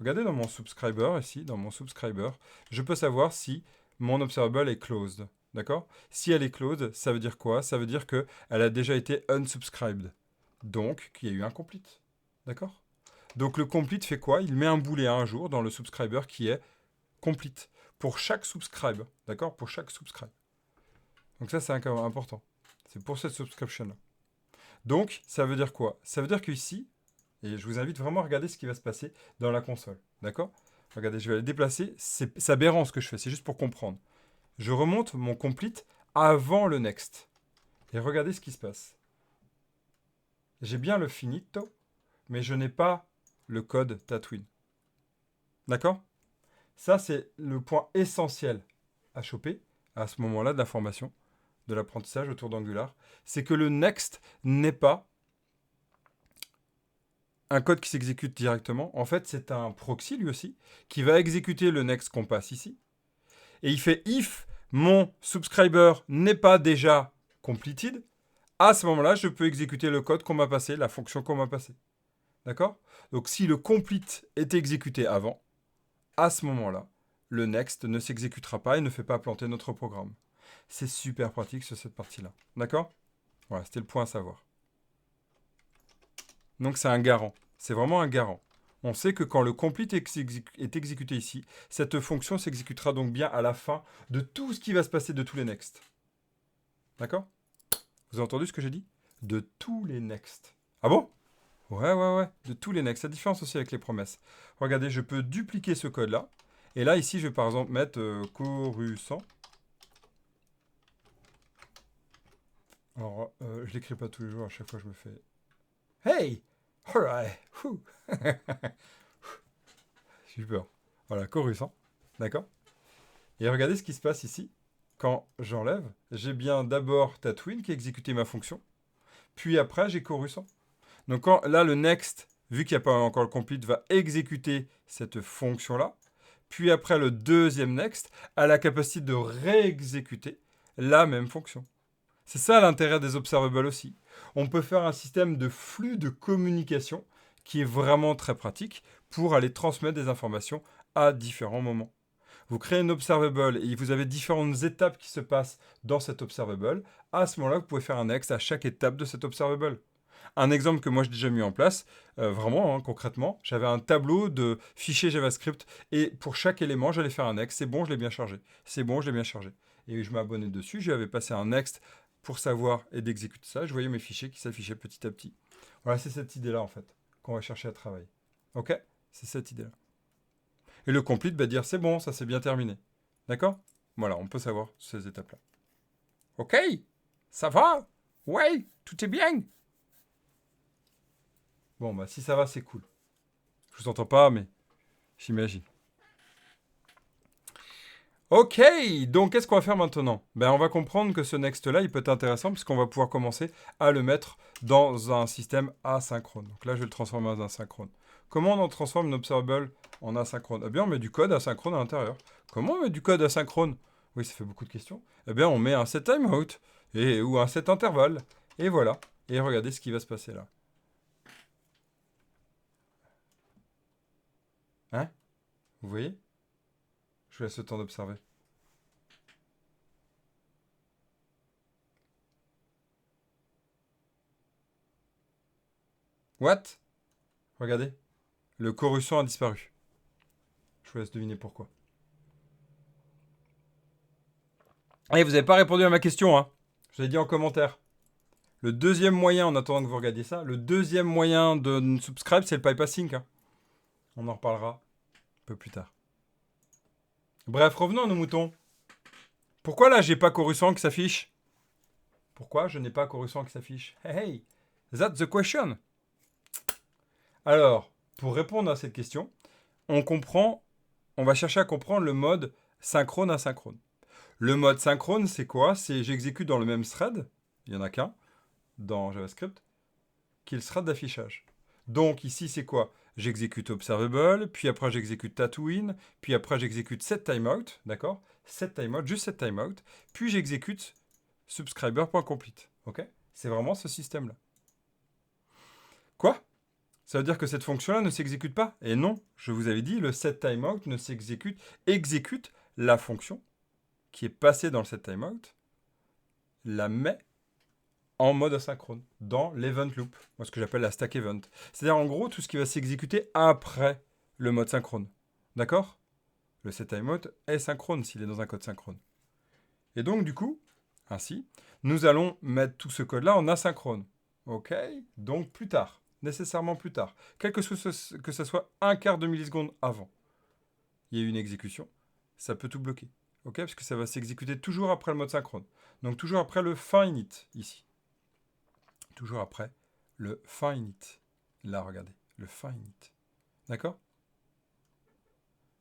Regardez dans mon subscriber, ici, dans mon subscriber, je peux savoir si mon observable est closed. D'accord? Si elle est closed, ça veut dire quoi? Ça veut dire qu'elle a déjà été unsubscribed. Donc, qu'il y a eu un complete. D'accord? Donc, le complete fait quoi? Il met un booléen un jour dans le subscriber qui est complete. Pour chaque subscribe. D'accord? Pour chaque subscribe. Donc, ça, c'est important. C'est pour cette subscription-là. Donc, ça veut dire quoi? Ça veut dire qu'ici, et je vous invite vraiment à regarder ce qui va se passer dans la console. D'accord? Regardez, je vais la déplacer. C'est aberrant ce que je fais, c'est juste pour comprendre. Je remonte mon complete avant le next. Et regardez ce qui se passe. J'ai bien le finito, mais je n'ai pas le code Tatooine. D'accord? Ça, c'est le point essentiel à choper à ce moment-là de la formation, de l'apprentissage autour d'Angular. C'est que le next n'est pas un code qui s'exécute directement. En fait, c'est un proxy, lui aussi, qui va exécuter le next qu'on passe ici. Et il fait if mon subscriber n'est pas déjà completed, à ce moment-là, je peux exécuter le code qu'on m'a passé, la fonction qu'on m'a passée. D'accord? Donc, si le complete est exécuté avant, à ce moment-là, le next ne s'exécutera pas et ne fait pas planter notre programme. C'est super pratique sur cette partie-là. D'accord? Voilà, c'était le point à savoir. Donc, c'est un garant. C'est vraiment un garant. On sait que quand le complete est exécuté ici, cette fonction s'exécutera donc bien à la fin de tout ce qui va se passer de tous les next. D'accord? Vous avez entendu ce que j'ai dit? De tous les next. Ah bon? Ouais. De tous les next. La différence aussi avec les promesses. Regardez, je peux dupliquer ce code-là. Et là, ici, je vais par exemple mettre Coruscant. Alors, je l'écris pas tous les jours. À chaque fois, je me fais... Hey! Alright! J'ai eu peur. Voilà, Coruscant. D'accord? Et regardez ce qui se passe ici. Quand j'enlève, j'ai bien d'abord Tatooine qui a exécuté ma fonction. Puis après, j'ai Coruscant. Donc là, le next, vu qu'il n'y a pas encore le complete, va exécuter cette fonction-là. Puis après, le deuxième next a la capacité de réexécuter la même fonction. C'est ça l'intérêt des observables aussi. On peut faire un système de flux de communication qui est vraiment très pratique pour aller transmettre des informations à différents moments. Vous créez une observable et vous avez différentes étapes qui se passent dans cette observable. À ce moment-là, vous pouvez faire un next à chaque étape de cette observable. Un exemple que moi j'ai déjà mis en place, vraiment, concrètement, j'avais un tableau de fichiers JavaScript et pour chaque élément, j'allais faire un next. C'est bon, je l'ai bien chargé. C'est bon, je l'ai bien chargé. Et je m'abonnais dessus, je lui avais passé un next pour savoir et d'exécuter ça. Je voyais mes fichiers qui s'affichaient petit à petit. Voilà, c'est cette idée-là en fait qu'on va chercher à travailler. Ok? C'est cette idée-là. Et le complete va dire c'est bon, ça c'est bien terminé. D'accord? Voilà, on peut savoir ces étapes-là. Ok? Ça va? Ouais, tout est bien. Bon, bah si ça va, c'est cool. Je vous entends pas, mais j'imagine. Ok, donc qu'est-ce qu'on va faire maintenant? Ben, on va comprendre que ce next-là, il peut être intéressant puisqu'on va pouvoir commencer à le mettre dans un système asynchrone. Donc là, je vais le transformer en asynchrone. Comment on en transforme une observable en asynchrone? Eh bien, on met du code asynchrone à l'intérieur. Comment on met du code asynchrone? Oui, ça fait beaucoup de questions. Eh bien, on met un set timeout ou un set intervalle. Et voilà. Et regardez ce qui va se passer là. Hein? Vous voyez? Je vous laisse le temps d'observer. What? Regardez. Le Coruscant a disparu. Je vous laisse deviner pourquoi. Et vous n'avez pas répondu à ma question, hein. Je l'ai dit en commentaire. Le deuxième moyen, en attendant que vous regardiez ça, le deuxième moyen de subscribe, c'est le bypassing. Hein. On en reparlera un peu plus tard. Bref, revenons à nos moutons. Pourquoi là, j'ai pas Coruscant qui s'affiche? Pourquoi je n'ai pas Coruscant qui s'affiche? Hey, that's the question. Alors, pour répondre à cette question, on va chercher à comprendre le mode synchrone-asynchrone. Le mode synchrone, c'est quoi? C'est j'exécute dans le même thread, il n'y en a qu'un, dans JavaScript, qui est le thread d'affichage. Donc ici, c'est quoi? J'exécute observable, puis après j'exécute Tatooine, puis après j'exécute setTimeout, d'accord? SetTimeout, juste setTimeout, puis j'exécute subscriber.complete, ok? C'est vraiment ce système-là. Quoi? Ça veut dire que cette fonction-là ne s'exécute pas? Et non, je vous avais dit, le setTimeout ne exécute la fonction qui est passée dans le setTimeout, la met en mode asynchrone, dans l'event loop, moi ce que j'appelle la stack event. C'est-à-dire en gros tout ce qui va s'exécuter après le mode synchrone. D'accord? Le setTimeout est synchrone s'il est dans un code synchrone. Et donc du coup, ainsi, nous allons mettre tout ce code-là en asynchrone. Ok? Donc plus tard, nécessairement plus tard. Quel que ce soit un quart de milliseconde avant, il y a une exécution, ça peut tout bloquer. Ok? Parce que ça va s'exécuter toujours après le mode synchrone. Donc toujours après le fin init, ici. Toujours après le fin init. Là, regardez, le fin init. D'accord?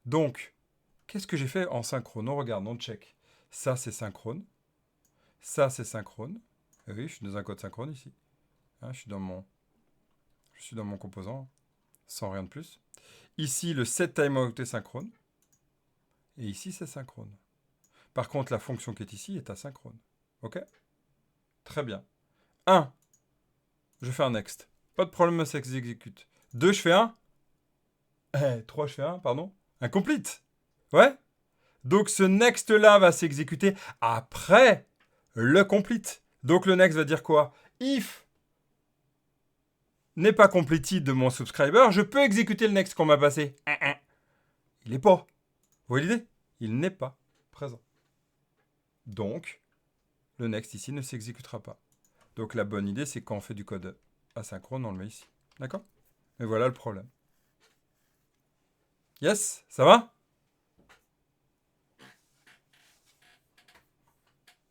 Donc, qu'est-ce que j'ai fait en synchrone? On regarde, on check. Ça, c'est synchrone. Ça, c'est synchrone. Et oui, je suis dans un code synchrone ici. Hein, je suis dans mon composant, sans rien de plus. Ici, le set timeout est synchrone. Et ici, c'est synchrone. Par contre, la fonction qui est ici est asynchrone. OK? Très bien. 1. Je fais un next. Pas de problème, ça s'exécute. 2, je fais un. 3, je fais un, pardon. Un complete. Ouais? Donc, ce next-là va s'exécuter après le complete. Donc, le next va dire quoi? If n'est pas completed de mon subscriber, je peux exécuter le next qu'on m'a passé. Il n'est pas. Vous voyez l'idée? Il n'est pas présent. Donc, le next ici ne s'exécutera pas. Donc, la bonne idée, c'est quand on fait du code asynchrone, on le met ici. D'accord? Et voilà le problème. Yes? Ça va?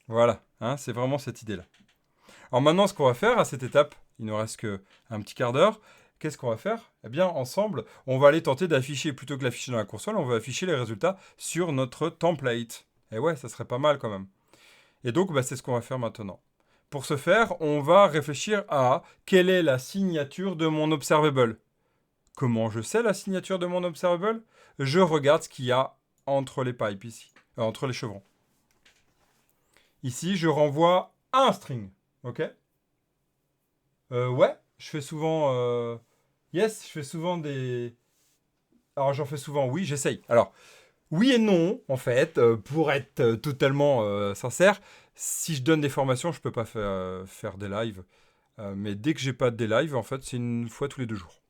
Voilà. Hein, c'est vraiment cette idée-là. Alors maintenant, ce qu'on va faire à cette étape, il ne nous reste qu'un petit quart d'heure. Qu'est-ce qu'on va faire? Eh bien, ensemble, on va aller tenter d'afficher, plutôt que l'afficher dans la console, on va afficher les résultats sur notre template. Et ouais, ça serait pas mal quand même. Et donc, bah, c'est ce qu'on va faire maintenant. Pour ce faire, on va réfléchir à quelle est la signature de mon observable. Comment je sais la signature de mon observable? Je regarde ce qu'il y a entre les pipes ici, entre les chevrons. Ici, je renvoie un string. OK? Ouais, je fais souvent... Yes, je fais souvent des... Alors, j'en fais souvent, oui, j'essaye. Alors, oui et non, en fait, pour être totalement sincère. Si je donne des formations, je peux pas faire des lives. Mais dès que j'ai pas des lives, en fait, c'est une fois tous les 2 jours.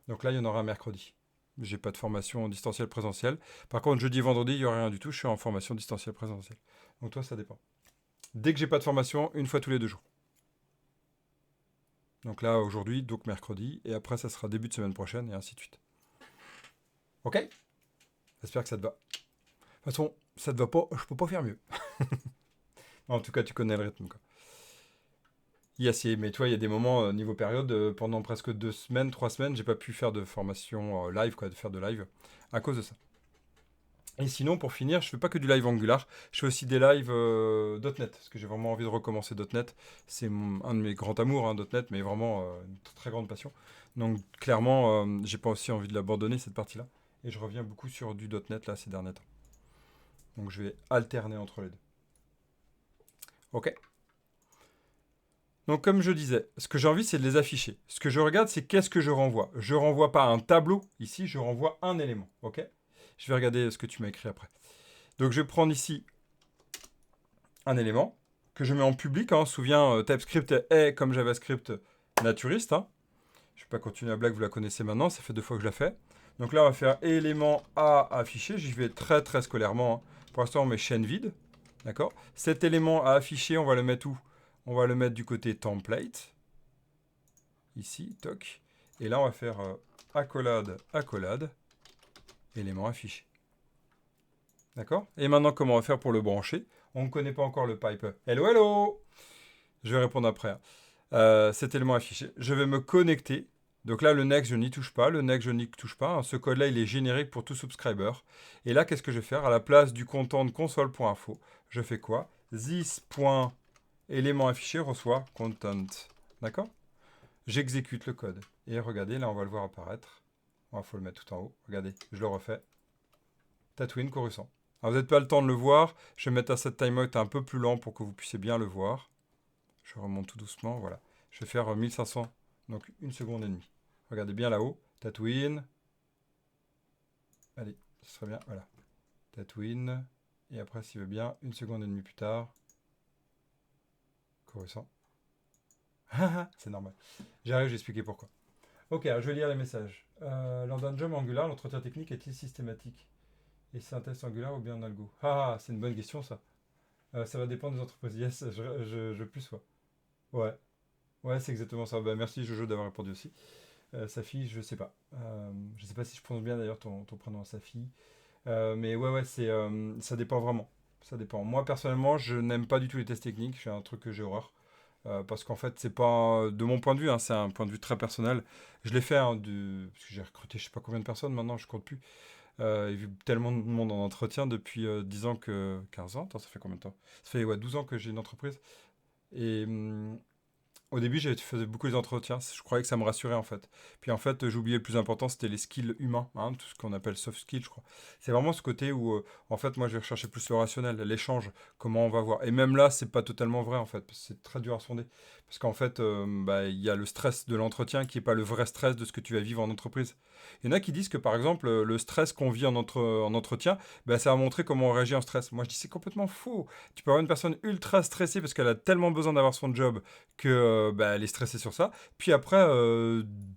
Donc là, il y en aura un mercredi. J'ai pas de formation distancielle présentielle. Par contre, jeudi et vendredi, il y aura rien du tout. Je suis en formation distancielle présentielle. Donc toi, ça dépend. Dès que j'ai pas de formation, une fois tous les 2 jours. Donc là, aujourd'hui, donc mercredi. Et après, ça sera début de semaine prochaine et ainsi de suite. Ok? J'espère que ça te va. De toute façon, ça te va pas, je peux pas faire mieux. En tout cas, tu connais le rythme, quoi. Yes, mais toi, il y a des moments, niveau période, pendant presque 2 semaines, 3 semaines, j'ai pas pu faire de formation live, quoi, de faire de live, à cause de ça. Et sinon, pour finir, je fais pas que du live Angular, je fais aussi des lives .NET, parce que j'ai vraiment envie de recommencer .NET. C'est un de mes grands amours, hein, .NET, mais vraiment une très grande passion. Donc clairement, j'ai pas aussi envie de l'abandonner, cette partie-là. Et je reviens beaucoup sur du .NET, là, ces derniers temps. Donc je vais alterner entre les deux. Ok? Donc comme je disais, ce que j'ai envie, c'est de les afficher. Ce que je regarde, c'est qu'est-ce que je renvoie. Je renvoie pas un tableau, ici, je renvoie un élément. Ok? Je vais regarder ce que tu m'as écrit après. Donc je vais prendre ici un élément que je mets en public. Hein. Souviens, TypeScript est comme JavaScript naturiste. Hein. Je ne vais pas continuer la blague, vous la connaissez maintenant. Ça fait 2 fois que je la fais. Donc là, on va faire élément à afficher. J'y vais très très scolairement. Hein. Pour l'instant, on met chaîne vide. D'accord? Cet élément à afficher, on va le mettre où? On va le mettre du côté template. Ici, toc. Et là, on va faire accolade, accolade, élément affiché. D'accord? Et maintenant, comment on va faire pour le brancher? On ne connaît pas encore le pipe. Hello, hello! Je vais répondre après. Cet élément affiché. Je vais me connecter. Donc là, le next, je n'y touche pas. Le next, je n'y touche pas. Hein. Ce code-là, il est générique pour tout subscriber. Et là, qu'est-ce que je vais faire? À la place du content console.info, je fais quoi? This.élément affiché reçoit content. D'accord? J'exécute le code. Et regardez, là, on va le voir apparaître. Il faut le mettre tout en haut. Regardez, je le refais. Tatooine Coruscant. Alors, vous n'avez pas le temps de le voir. Je vais mettre un set timeout un peu plus lent pour que vous puissiez bien le voir. Je remonte tout doucement, voilà. Je vais faire 1500, donc 1 seconde et demie. Regardez bien là-haut. Tatooine. Allez, ce serait bien, voilà. Tatooine. Et après, s'il veut bien, 1 seconde et demie plus tard. Coruscant. C'est normal. J'arrive, j'ai expliqué pourquoi. Ok, je vais lire les messages. Lors d'un job Angular, l'entretien technique est-il systématique? Et c'est un test Angular ou bien un algo? C'est une bonne question ça. Ça va dépendre des entreprises. Yes, je plus sois. Ouais. Ouais, c'est exactement ça. Bah, merci Jojo d'avoir répondu aussi. Safi, je sais pas. Je sais pas si je prononce bien d'ailleurs ton prénom Safi. Mais ouais, ça dépend vraiment. Ça dépend. Moi personnellement, je n'aime pas du tout les tests techniques. C'est un truc que j'ai horreur. Parce qu'en fait, c'est pas de mon point de vue, hein, c'est un point de vue très personnel. Je l'ai fait, hein, parce que j'ai recruté je sais pas combien de personnes maintenant, je compte plus. et vu tellement de monde en entretien depuis 10 ans 15 ans. Attends, ça fait combien de temps? Ça fait 12 ans que j'ai une entreprise. Et au début, j'ai faisais beaucoup les entretiens. Je croyais que ça me rassurait en fait. Puis en fait, j'ai oublié le plus important, c'était les skills humains, hein, tout ce qu'on appelle soft skills, je crois. C'est vraiment ce côté où, en fait, moi, je vais rechercher plus le rationnel, l'échange, comment on va voir. Et même là, c'est pas totalement vrai en fait, parce que c'est très dur à sonder. Parce qu'en fait, il y a le stress de l'entretien qui est pas le vrai stress de ce que tu vas vivre en entreprise. Il y en a qui disent que par exemple, le stress qu'on vit en entretien, ça va montrer comment on réagit en stress. Moi, je dis c'est complètement faux. Tu peux avoir une personne ultra stressée parce qu'elle a tellement besoin d'avoir son job que elle est stressée sur ça. Puis après,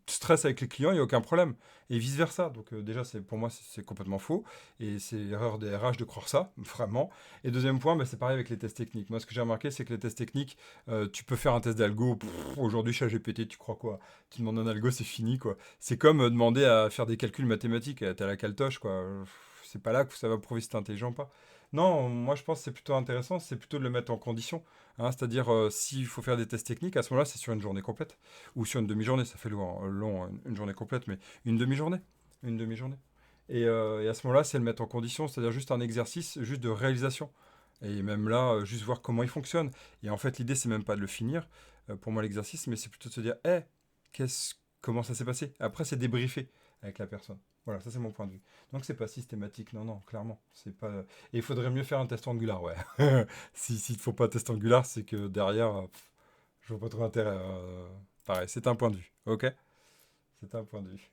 stress avec les clients, il n'y a aucun problème. Et vice-versa. Donc déjà, pour moi, c'est complètement faux. Et c'est l'erreur des RH de croire ça, vraiment. Et deuxième point, c'est pareil avec les tests techniques. Moi, ce que j'ai remarqué, c'est que les tests techniques, tu peux faire un test d'algo. Aujourd'hui, chez GPT, tu crois quoi? Tu demandes un algo, c'est fini, quoi. C'est comme demander à faire des calculs mathématiques. T'as la caltoche, quoi. C'est pas là que ça va prouver si t'es intelligent ou pas. Non, moi je pense que c'est plutôt intéressant, c'est plutôt de le mettre en condition. Hein, c'est-à-dire, s'il faut faire des tests techniques, à ce moment-là, c'est sur une journée complète. Ou sur une demi-journée, ça fait long, une journée complète, mais une demi-journée. Une demi-journée. Et à ce moment-là, c'est le mettre en condition, c'est-à-dire juste un exercice, juste de réalisation. Et même là, juste voir comment il fonctionne. Et en fait, l'idée, c'est même pas de le finir, pour moi, l'exercice, mais c'est plutôt de se dire, comment ça s'est passé? Après, c'est débriefer avec la personne. Voilà, ça c'est mon point de vue. Donc c'est pas systématique, non, non, clairement. C'est pas. Et il faudrait mieux faire un test Angular, ouais. S'il ne faut pas un test Angular, c'est que derrière, je vois pas trop intérêt. Pareil, c'est un point de vue, ok? C'est un point de vue.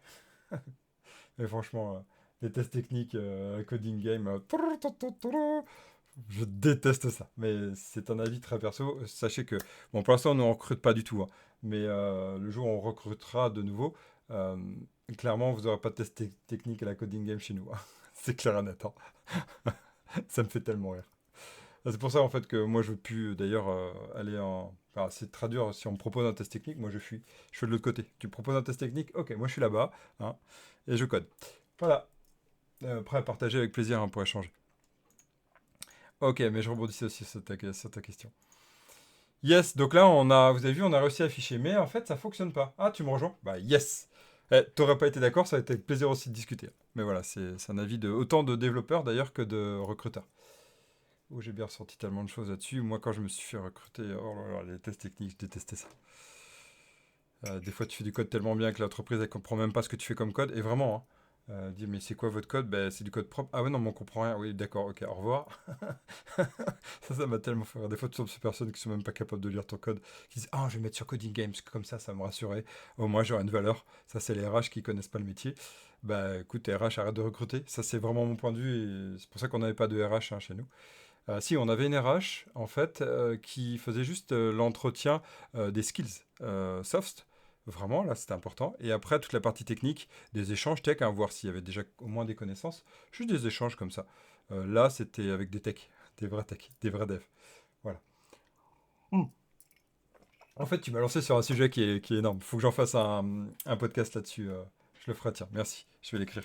Mais franchement, les tests techniques, coding game, je déteste ça. Mais c'est un avis très perso. Sachez que, bon, pour l'instant, on ne recrute pas du tout, hein. Mais le jour où on recrutera de nouveau, euh, clairement, vous n'aurez pas de test technique à la coding game chez nous, hein. C'est clair et net, hein. Ça me fait tellement rire. C'est pour ça en fait que moi je veux plus d'ailleurs aller en. Alors, c'est très dur, si on me propose un test technique, moi je fuis. Je suis de l'autre côté. Tu me proposes un test technique, ok, moi je suis là-bas, hein, et je code. Voilà. Prêt à partager avec plaisir, hein, pour échanger. Ok, mais je rebondissais aussi sur ta question. Yes, donc là vous avez vu, on a réussi à afficher, mais en fait ça fonctionne pas. Ah, tu me rejoins? Bah yes. T'aurais pas été d'accord, ça aurait été avec plaisir aussi de discuter. Mais voilà, c'est un avis de autant de développeurs d'ailleurs que de recruteurs. Oh, j'ai bien ressenti tellement de choses là-dessus. Moi, quand je me suis fait recruter, oh là là, les tests techniques, je détestais ça. Des fois, tu fais du code tellement bien que l'entreprise, elle comprend même pas ce que tu fais comme code. Et vraiment, hein. Elle dit, mais c'est quoi votre code? Ben, c'est du code propre. Ah ouais, non, mais on comprend rien. Oui, d'accord, ok, au revoir. Ça m'a tellement fait rire. Des fois, tu tombes sur des personnes qui sont même pas capables de lire ton code, qui disent, ah, je vais mettre sur Coding Games, comme ça me rassurait. Au moins, j'aurai une valeur. Ça, c'est les RH qui connaissent pas le métier. Bah, écoute, RH, arrête de recruter. Ça, c'est vraiment mon point de vue. Et c'est pour ça qu'on n'avait pas de RH, hein, chez nous. Si, on avait une RH, en fait, qui faisait juste l'entretien des skills soft. Vraiment, là, c'était important. Et après, toute la partie technique, des échanges tech, hein, voir s'il y avait déjà au moins des connaissances. Juste des échanges comme ça. Là, c'était avec des techs, des vrais devs. Voilà. Mm. En fait, tu m'as lancé sur un sujet qui est énorme. Faut que j'en fasse un podcast là-dessus. Je le ferai, tiens. Merci. Je vais l'écrire.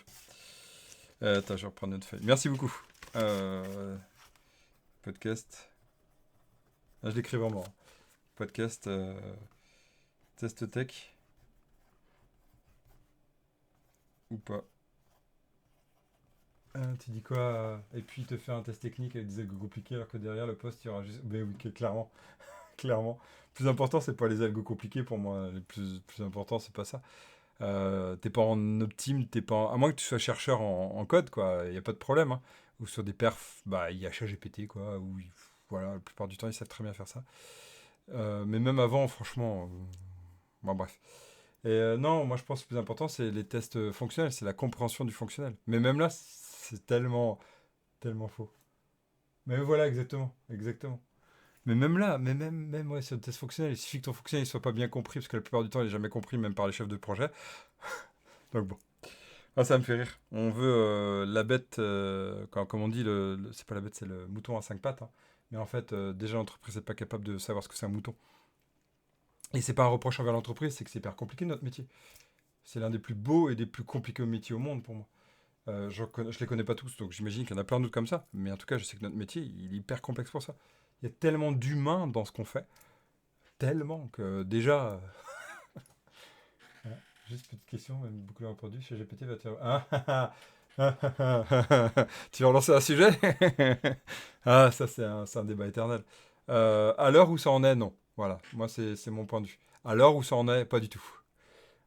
Attends, je vais reprendre notre feuille. Merci beaucoup. Euh, podcast. Ah, je l'écris vraiment. Podcast test tech ou pas. Tu dis quoi et puis il te fait un test technique avec des algos compliqués alors que derrière le poste il y aura juste. Mais oui, clairement, clairement. Le plus important c'est pas les algos compliqués pour moi. Le plus important c'est pas ça. T'es pas en optime, t'es pas à moins que tu sois chercheur en code quoi. Il y a pas de problème, hein. Ou sur des perfs, il y a ChatGPT quoi. Voilà, la plupart du temps ils savent très bien faire ça. Mais même avant, franchement, bon bref. Et non, moi je pense que le plus important, c'est les tests fonctionnels, c'est la compréhension du fonctionnel. Mais même là, c'est tellement faux. Mais voilà, exactement, exactement. Mais même là, même ouais, sur le test fonctionnel, il suffit que ton fonctionnel ne soit pas bien compris, parce que la plupart du temps, il n'est jamais compris, même par les chefs de projet. Donc bon. Ah, ça me fait rire. On veut la bête, comme on dit, c'est pas la bête, c'est le mouton à cinq pattes, hein. Mais en fait, déjà, l'entreprise n'est pas capable de savoir ce que c'est un mouton. Et c'est pas un reproche envers l'entreprise, c'est que c'est hyper compliqué notre métier. C'est l'un des plus beaux et des plus compliqués métiers au monde pour moi. Je les connais pas tous, donc j'imagine qu'il y en a plein d'autres comme ça. Mais en tout cas, je sais que notre métier, il est hyper complexe pour ça. Il y a tellement d'humains dans ce qu'on fait, tellement que déjà. Ouais. Juste petite question, même beaucoup l'ont entendu. Chez GPT va te dire. Ah, ah, ah. Tu veux relancer un sujet? Ah, ça, c'est un débat éternel. À l'heure où ça en est, non. Voilà, moi, c'est mon point de vue. À l'heure où ça en est, pas du tout.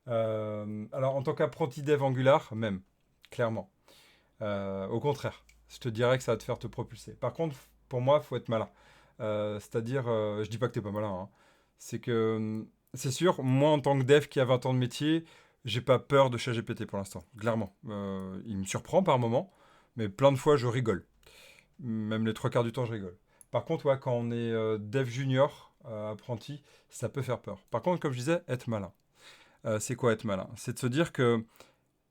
Alors, en tant qu'apprenti dev Angular, même, clairement. Au contraire, je te dirais que ça va te faire te propulser. Par contre, pour moi, il faut être malin. C'est-à-dire, je dis pas que t'es pas malin, hein. C'est que, c'est sûr, moi en tant que dev qui a 20 ans de métier, j'ai pas peur de ChatGPT pour l'instant, clairement. Il me surprend par moment, mais plein de fois je rigole. Même les trois quarts du temps, je rigole. Par contre, ouais, quand on est dev junior, apprenti, ça peut faire peur. Par contre, comme je disais, être malin. C'est quoi être malin? C'est de se dire que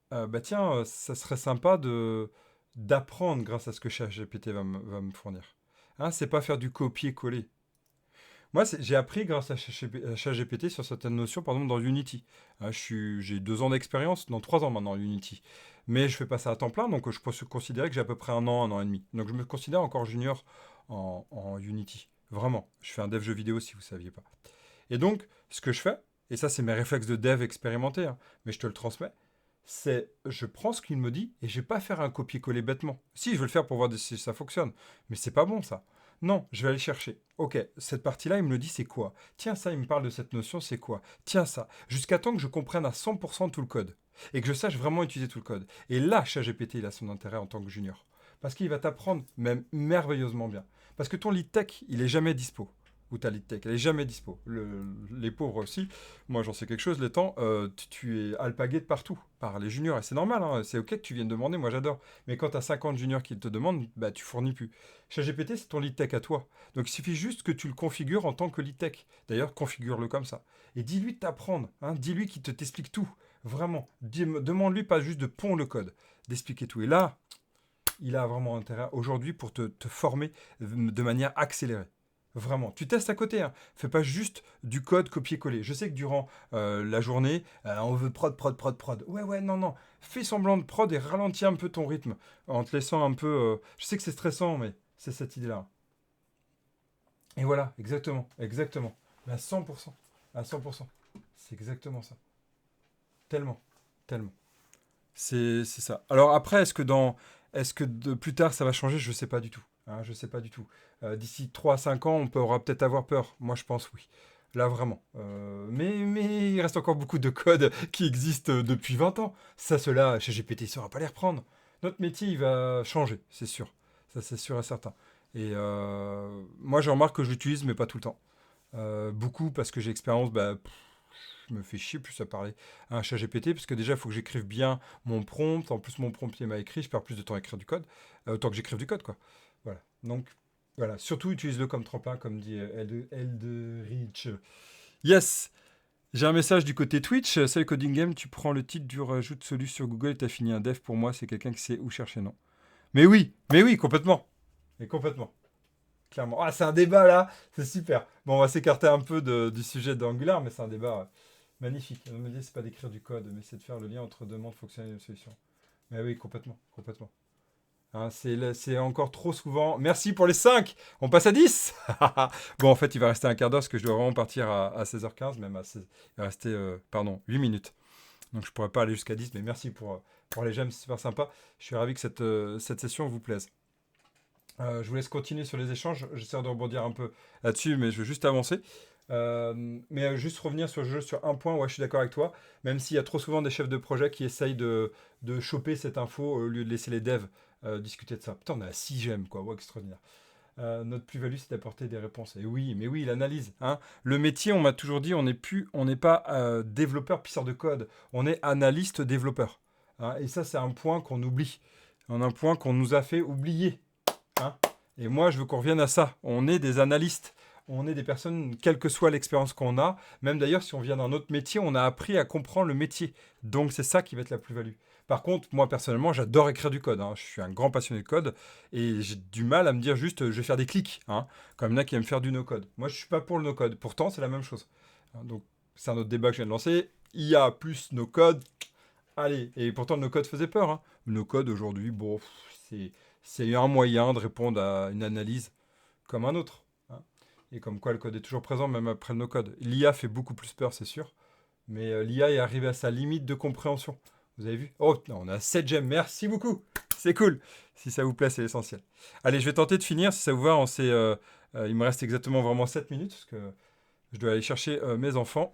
bah tiens, ça serait sympa d'apprendre grâce à ce que ChatGPT va me fournir. Hein, c'est pas faire du copier-coller. Moi, j'ai appris grâce à ChatGPT sur certaines notions, par exemple dans Unity. J'ai 2 ans d'expérience, non 3 ans maintenant Unity. Mais je fais pas ça à temps plein, donc je peux considérer que j'ai à peu près un an et demi. Donc je me considère encore junior en Unity. Vraiment. Je fais un dev jeu vidéo si vous saviez pas. Et donc, ce que je fais, et ça c'est mes réflexes de dev expérimentés, hein, mais je te le transmets, c'est je prends ce qu'il me dit et je vais pas faire un copier-coller bêtement. Si, je veux le faire pour voir si ça fonctionne, mais c'est pas bon ça. Non, je vais aller chercher. Ok, cette partie-là, il me le dit, c'est quoi? Tiens, ça, il me parle de cette notion, c'est quoi? Tiens, ça. Jusqu'à temps que je comprenne à 100% tout le code et que je sache vraiment utiliser tout le code. Et là, ChatGPT, il a son intérêt en tant que junior. Parce qu'il va t'apprendre même merveilleusement bien. Parce que ton lead tech, il est jamais dispo. Ou ta lead tech, elle est jamais dispo. Les pauvres aussi, moi j'en sais quelque chose, les temps, tu es alpagué de partout, par les juniors, et c'est normal, hein, c'est ok que tu viennes demander, moi j'adore. Mais quand tu as 50 juniors qui te demandent, bah tu fournis plus. ChatGPT, c'est ton lead tech à toi. Donc il suffit juste que tu le configures en tant que lead tech. D'ailleurs, configure-le comme ça. Et dis-lui de t'apprendre, hein, dis-lui qu'il t'explique tout. Vraiment. Demande-lui pas juste de pondre le code, d'expliquer tout. Et là, il a vraiment intérêt aujourd'hui pour te former de manière accélérée. Vraiment. Tu testes à côté, hein. Fais pas juste du code copier-coller. Je sais que durant la journée, on veut prod, prod, prod, prod. Ouais, ouais, non, non. Fais semblant de prod et ralentis un peu ton rythme en te laissant un peu. Je sais que c'est stressant, mais c'est cette idée-là. Et voilà, exactement, exactement. Mais à 100%. À 100%. C'est exactement ça. Tellement, tellement. C'est ça. Alors après, est-ce que plus tard ça va changer? Je sais pas du tout. Hein, je sais pas du tout. D'ici 3 à 5 ans, on pourra peut-être avoir peur. Moi, je pense oui. Là, vraiment. Mais il reste encore beaucoup de codes qui existent depuis 20 ans. Ça, cela, chez GPT, ne saura pas les reprendre. Notre métier, il va changer, c'est sûr. Ça, c'est sûr et certain. Et moi, je remarque que je l'utilise, mais pas tout le temps. Beaucoup parce que j'ai expérience, bah, je me fais chier plus à parler à un chat GPT, parce que déjà, il faut que j'écrive bien mon prompt. En plus, mon prompt, il m'a écrit, je perds plus de temps à écrire du code, autant que j'écrive du code, quoi. Voilà. Donc, voilà. Surtout, utilise-le comme tremplin, comme dit Elderich. Yes! J'ai un message du côté Twitch. Salut Coding Game, tu prends le titre du rajout de solu sur Google et t'as fini un dev. Pour moi, c'est quelqu'un qui sait où chercher, non? Mais oui, complètement. Mais complètement. Clairement. Ah, c'est un débat là, c'est super. Bon, on va s'écarter un peu du sujet d'Angular, mais c'est un débat magnifique. On me dit, c'est pas d'écrire du code, mais c'est de faire le lien entre demande fonctionnelle et solution. Mais oui, complètement, complètement. Hein, c'est encore trop souvent. Merci pour les 5. On passe à 10. Bon, en fait, il va rester un quart d'heure parce que je dois vraiment partir à 16h15, même à 16. Il va rester, pardon, 8 minutes. Donc je pourrais pas aller jusqu'à 10, mais merci pour les j'aime, c'est super sympa. Je suis ravi que cette session vous plaise. Je vous laisse continuer sur les échanges. J'essaie de rebondir un peu là-dessus, mais je veux juste avancer. Mais juste revenir sur le jeu sur un point, ouais, je suis d'accord avec toi. Même s'il y a trop souvent des chefs de projet qui essayent de choper cette info au lieu de laisser les devs discuter de ça. Putain, on a 6 gemmes, quoi. Ouais, extraordinaire. Notre plus-value, c'est d'apporter des réponses. Et oui, mais oui, l'analyse. Hein. Le métier, on m'a toujours dit, on n'est pas développeur, pisseur de code. On est analyste développeur. Hein. Et ça, c'est un point qu'on oublie. Un point qu'on nous a fait oublier. Hein. Et moi, je veux qu'on revienne à ça. On est des analystes. On est des personnes, quelle que soit l'expérience qu'on a. Même d'ailleurs, si on vient d'un autre métier, on a appris à comprendre le métier. Donc, c'est ça qui va être la plus-value. Par contre, moi, personnellement, j'adore écrire du code. Hein. Je suis un grand passionné de code. Et j'ai du mal à me dire juste, je vais faire des clics. Hein. Comme il y en a qui aiment faire du no-code. Moi, je ne suis pas pour le no-code. Pourtant, c'est la même chose. Hein, donc, c'est un autre débat que je viens de lancer. IA plus no-code. Allez. Et pourtant, le no-code faisait peur. Hein. Le no-code, aujourd'hui, bon, c'est un moyen de répondre à une analyse comme un autre. Hein. Et comme quoi le code est toujours présent même après le no-code. L'IA fait beaucoup plus peur, c'est sûr. Mais l'IA est arrivée à sa limite de compréhension. Vous avez vu? Oh, non, on a 7 gemmes. Merci beaucoup. C'est cool. Si ça vous plaît, c'est l'essentiel. Allez, je vais tenter de finir. Si ça vous va, il me reste exactement vraiment 7 minutes parce que je dois aller chercher mes enfants.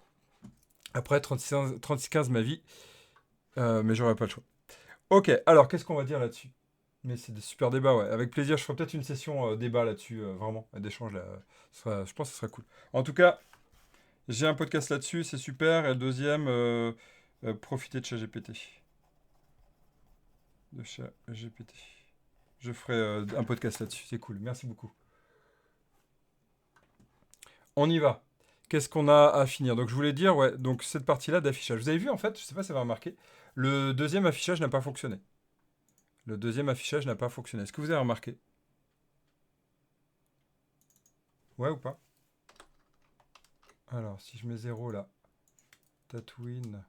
Après 36-15 ma vie. Mais j'aurai pas le choix. Ok, alors qu'est-ce qu'on va dire là-dessus? Mais c'est des super débats, ouais. Avec plaisir, je ferai peut-être une session débat là-dessus, vraiment, d'échange là. Je pense que ce sera cool. En tout cas, j'ai un podcast là-dessus, c'est super. Et le deuxième, profiter de ChatGPT. De ChatGPT. Je ferai un podcast là-dessus, c'est cool. Merci beaucoup. On y va. Qu'est-ce qu'on a à finir? Donc je voulais dire, ouais, donc cette partie-là d'affichage. Vous avez vu en fait, je sais pas si ça va remarquer, le deuxième affichage n'a pas fonctionné. Le deuxième affichage n'a pas fonctionné. Est-ce que vous avez remarqué? Ouais ou pas? Alors, si je mets 0 là, Tatooine,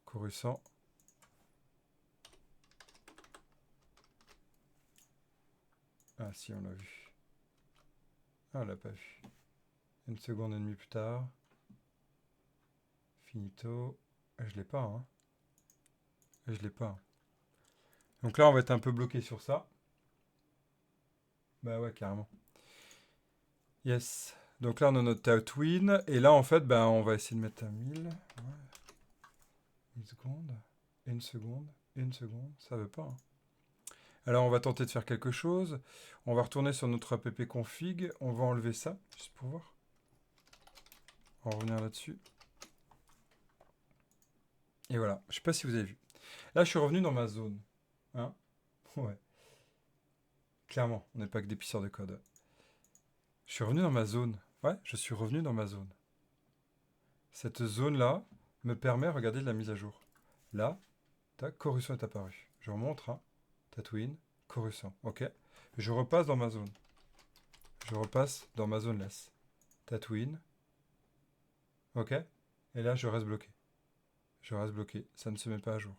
Coruscant. Ah si, on l'a vu. Ah, on l'a pas vu. Une seconde et demie plus tard. Finito. Je l'ai pas, hein. Je l'ai pas. Donc là, on va être un peu bloqué sur ça. Bah ouais, carrément. Yes. Donc là, on a notre Tatooine. Et là, en fait, bah, on va essayer de mettre à 1000. Ouais. Une seconde. Une seconde. Une seconde. Ça veut pas, hein. Alors, on va tenter de faire quelque chose. On va retourner sur notre app config. On va enlever ça, juste pour voir. On va revenir là-dessus. Et voilà. Je sais pas si vous avez vu. Là, je suis revenu dans ma zone. Hein? Ouais. Clairement, on n'est pas que des pisseurs de code. Je suis revenu dans ma zone. Ouais, je suis revenu dans ma zone. Cette zone-là me permet, regardez, de la mise à jour. Là, tac, Coruscant est apparu. Je remonte, hein. Tatooine, Coruscant. Ok. Je repasse dans ma zone. Je repasse dans ma zone less. Tatooine. Ok. Et là, je reste bloqué. Je reste bloqué. Ça ne se met pas à jour.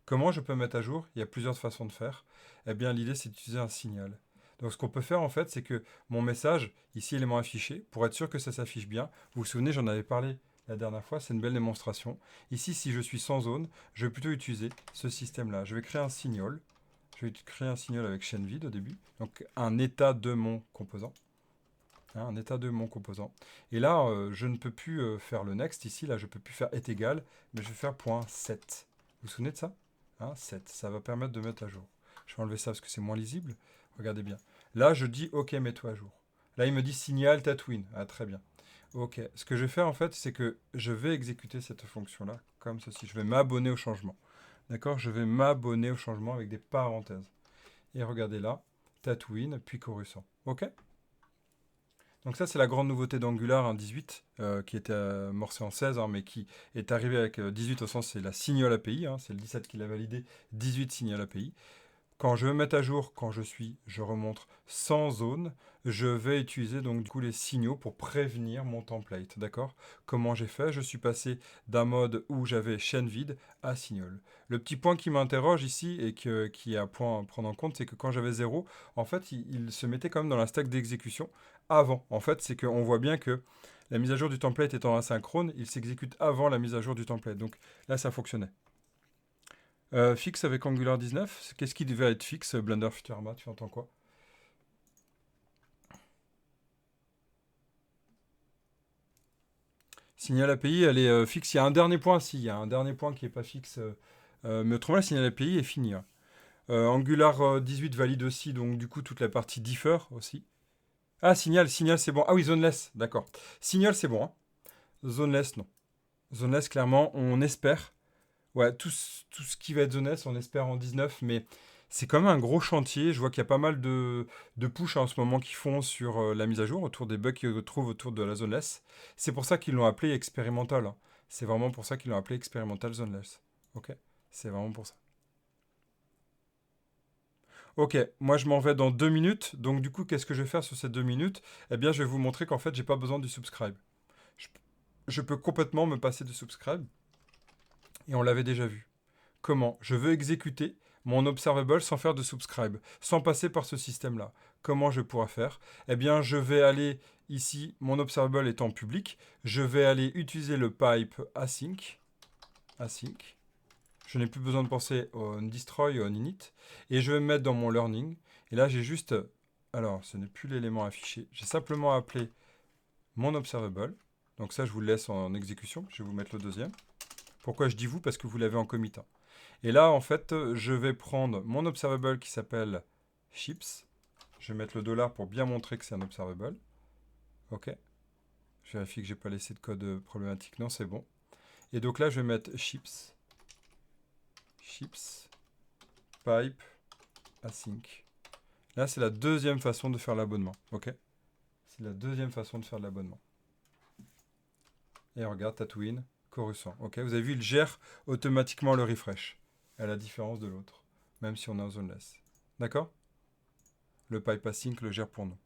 Comment je peux mettre à jour? Il y a plusieurs façons de faire. Eh bien, l'idée, c'est d'utiliser un signal. Donc, ce qu'on peut faire, en fait, c'est que mon message, ici, élément affiché, pour être sûr que ça s'affiche bien, vous vous souvenez, j'en avais parlé la dernière fois, c'est une belle démonstration. Ici, si je suis sans zone, je vais plutôt utiliser ce système-là. Je vais créer un signal. Je vais créer un signal avec chaîne vide au début. Donc, un état de mon composant. Hein, un état de mon composant. Et là, je ne peux plus faire le next. Ici, là, je ne peux plus faire est égal, mais je vais faire .set. Vous vous souvenez de ça? Hein, 7. Ça va permettre de mettre à jour. Je vais enlever ça parce que c'est moins lisible. Regardez bien. Là, je dis OK, mets-toi à jour. Là, il me dit signal Tatooine. Ah, très bien. OK. Ce que je vais faire, en fait, c'est que je vais exécuter cette fonction-là comme ceci. Je vais m'abonner au changement. D'accord? Je vais m'abonner au changement avec des parenthèses. Et regardez là, Tatooine, puis Coruscant. OK? Donc ça, c'est la grande nouveauté d'Angular 1.18, qui était amorcé en 16, hein, mais qui est arrivé avec 18 au sens, c'est la Signal API, hein, c'est le 17 qui l'a validé, 18 Signal API. Quand je veux mettre à jour, quand je remonte sans zone, je vais utiliser donc du coup les signaux pour prévenir mon template, d'accord? Comment j'ai fait? Je suis passé d'un mode où j'avais chaîne vide à signal. Le petit point qui m'interroge ici et qui est à point à prendre en compte, c'est que quand j'avais 0, en fait, il se mettait quand même dans la stack d'exécution avant. En fait, c'est qu'on voit bien que la mise à jour du template étant asynchrone, il s'exécute avant la mise à jour du template. Donc là, ça fonctionnait. Fixe avec Angular 19, qu'est-ce qui devait être fixe, Blender Futurama, tu entends quoi? Signal API, elle est fixe. Il y a un dernier point, si, il y a un dernier point qui n'est pas fixe. Mais autrement, la Signal API est finie. Hein. Angular 18 valide aussi, donc du coup, toute la partie differ aussi. Ah, Signal, c'est bon. Ah oui, Zoneless, d'accord. Signal, c'est bon. Hein. Zoneless, non. Zoneless, clairement, on espère. Ouais, tout ce qui va être Zoneless, on espère en 19, mais c'est quand même un gros chantier. Je vois qu'il y a pas mal de push en ce moment qui font sur la mise à jour, autour des bugs qu'ils trouvent autour de la Zoneless. C'est pour ça qu'ils l'ont appelé expérimental. Hein. C'est vraiment pour ça qu'ils l'ont appelé expérimental Zoneless. Ok? C'est vraiment pour ça. Ok, moi je m'en vais dans 2 minutes. Donc du coup, qu'est-ce que je vais faire sur ces 2 minutes? Eh bien, je vais vous montrer qu'en fait, j'ai pas besoin du subscribe. Je, je peux complètement me passer du subscribe. Et on l'avait déjà vu. Comment? Je veux exécuter mon observable sans faire de subscribe, sans passer par ce système-là. Comment je pourrais faire? Eh bien, je vais aller ici, mon observable étant public, je vais aller utiliser le pipe async. async. Je n'ai plus besoin de penser au destroy, au init. Et je vais me mettre dans mon learning. Et là, j'ai juste... Alors, ce n'est plus l'élément affiché. J'ai simplement appelé mon observable. Donc ça, je vous le laisse en exécution. Je vais vous mettre le deuxième. Pourquoi je dis vous? Parce que vous l'avez en commit. Et là, en fait, je vais prendre mon observable qui s'appelle chips. Je vais mettre le dollar pour bien montrer que c'est un observable. OK. Je vérifie que j'ai pas laissé de code problématique. Non, c'est bon. Et donc là, je vais mettre chips. Chips. Pipe. Async. Là, c'est la deuxième façon de faire l'abonnement. OK. C'est la deuxième façon de faire l'abonnement. Et regarde, Tatooine, Coruscant. OK. Vous avez vu, il gère automatiquement le refresh. À la différence de l'autre. Même si on est en zoneless. D'accord? Le pipe async le gère pour nous.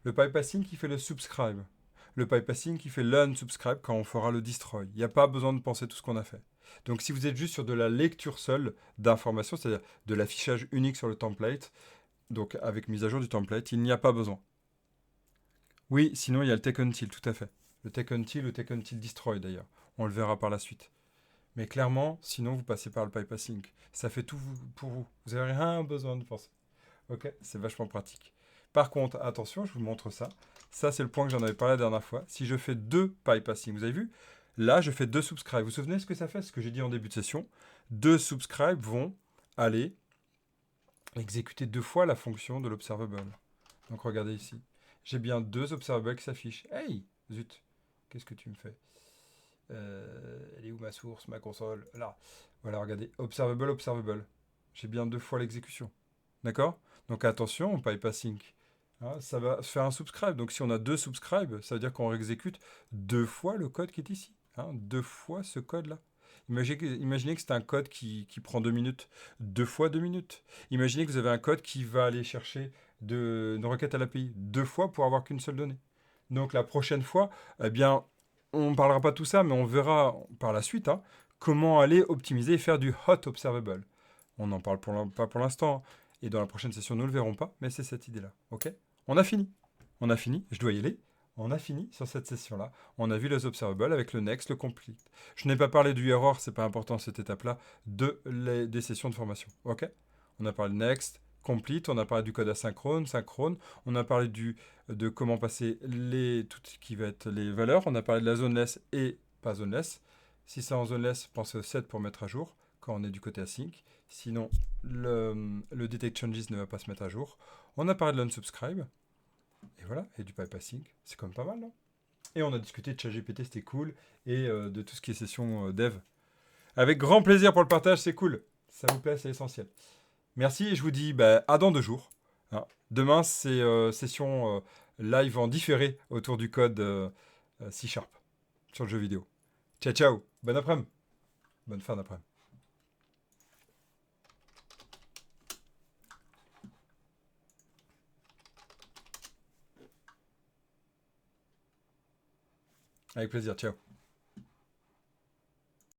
Le pipe async qui fait le subscribe. Le pipe async qui fait l'unsubscribe quand on fera le destroy. Il n'y a pas besoin de penser tout ce qu'on a fait. Donc si vous êtes juste sur de la lecture seule d'informations, c'est-à-dire de l'affichage unique sur le template, donc avec mise à jour du template, il n'y a pas besoin. Oui, sinon il y a le take until, tout à fait. Le take until destroy d'ailleurs. On le verra par la suite. Mais clairement, sinon vous passez par le pipe async. Ça fait tout pour vous. Vous n'avez rien besoin de penser. Ok, c'est vachement pratique. Par contre, attention, je vous montre ça. Ça, c'est le point que j'en avais parlé la dernière fois. Si je fais 2 pipe passing, vous avez vu? Là, je fais 2 subscribe. Vous vous souvenez ce que ça fait? Ce que j'ai dit en début de session. 2 subscribe vont aller exécuter 2 fois la fonction de l'observable. Donc, regardez ici. J'ai bien 2 observables qui s'affichent. Hey, zut, qu'est-ce que tu me fais? Elle est où ma source, ma console? Là. Voilà, regardez. Observable, observable. J'ai bien 2 fois l'exécution. D'accord? Donc attention, pipe async. Hein, ça va faire un subscribe. Donc si on a 2 subscribes, ça veut dire qu'on exécute 2 fois le code qui est ici. Hein, 2 fois ce code-là. Imaginez que c'est un code qui prend 2 minutes. 2 fois 2 minutes. Imaginez que vous avez un code qui va aller chercher une requête à l'API 2 fois pour avoir qu'une seule donnée. Donc la prochaine fois, eh bien, on ne parlera pas de tout ça, mais on verra par la suite comment aller optimiser et faire du hot observable. On n'en parle pas pour l'instant. Et dans la prochaine session, nous ne le verrons pas, mais c'est cette idée-là. OK? On a fini. On a fini. Je dois y aller. On a fini sur cette session-là. On a vu les observables avec le next, le complete. Je n'ai pas parlé du error, c'est pas important cette étape-là, des sessions de formation. OK? On a parlé de next, complete, on a parlé du code asynchrone, synchrone, on a parlé de comment passer tout ce qui va être les valeurs, on a parlé de la zoneless et pas zoneless. Si c'est en zoneless, pensez au set pour mettre à jour quand on est du côté async. Sinon, le detect changes ne va pas se mettre à jour. On a parlé de l'unsubscribe. Et voilà, et du pipe async. C'est quand même pas mal, non? Et on a discuté de ChatGPT, c'était cool. Et de tout ce qui est session dev. Avec grand plaisir pour le partage, c'est cool. Ça vous plaît, c'est essentiel. Merci et je vous dis à dans 2 jours. Hein. Demain, c'est session live en différé autour du code C# sur le jeu vidéo. Ciao, ciao. Bon après-midi. Bonne fin d'après-midi. Avec plaisir, ciao.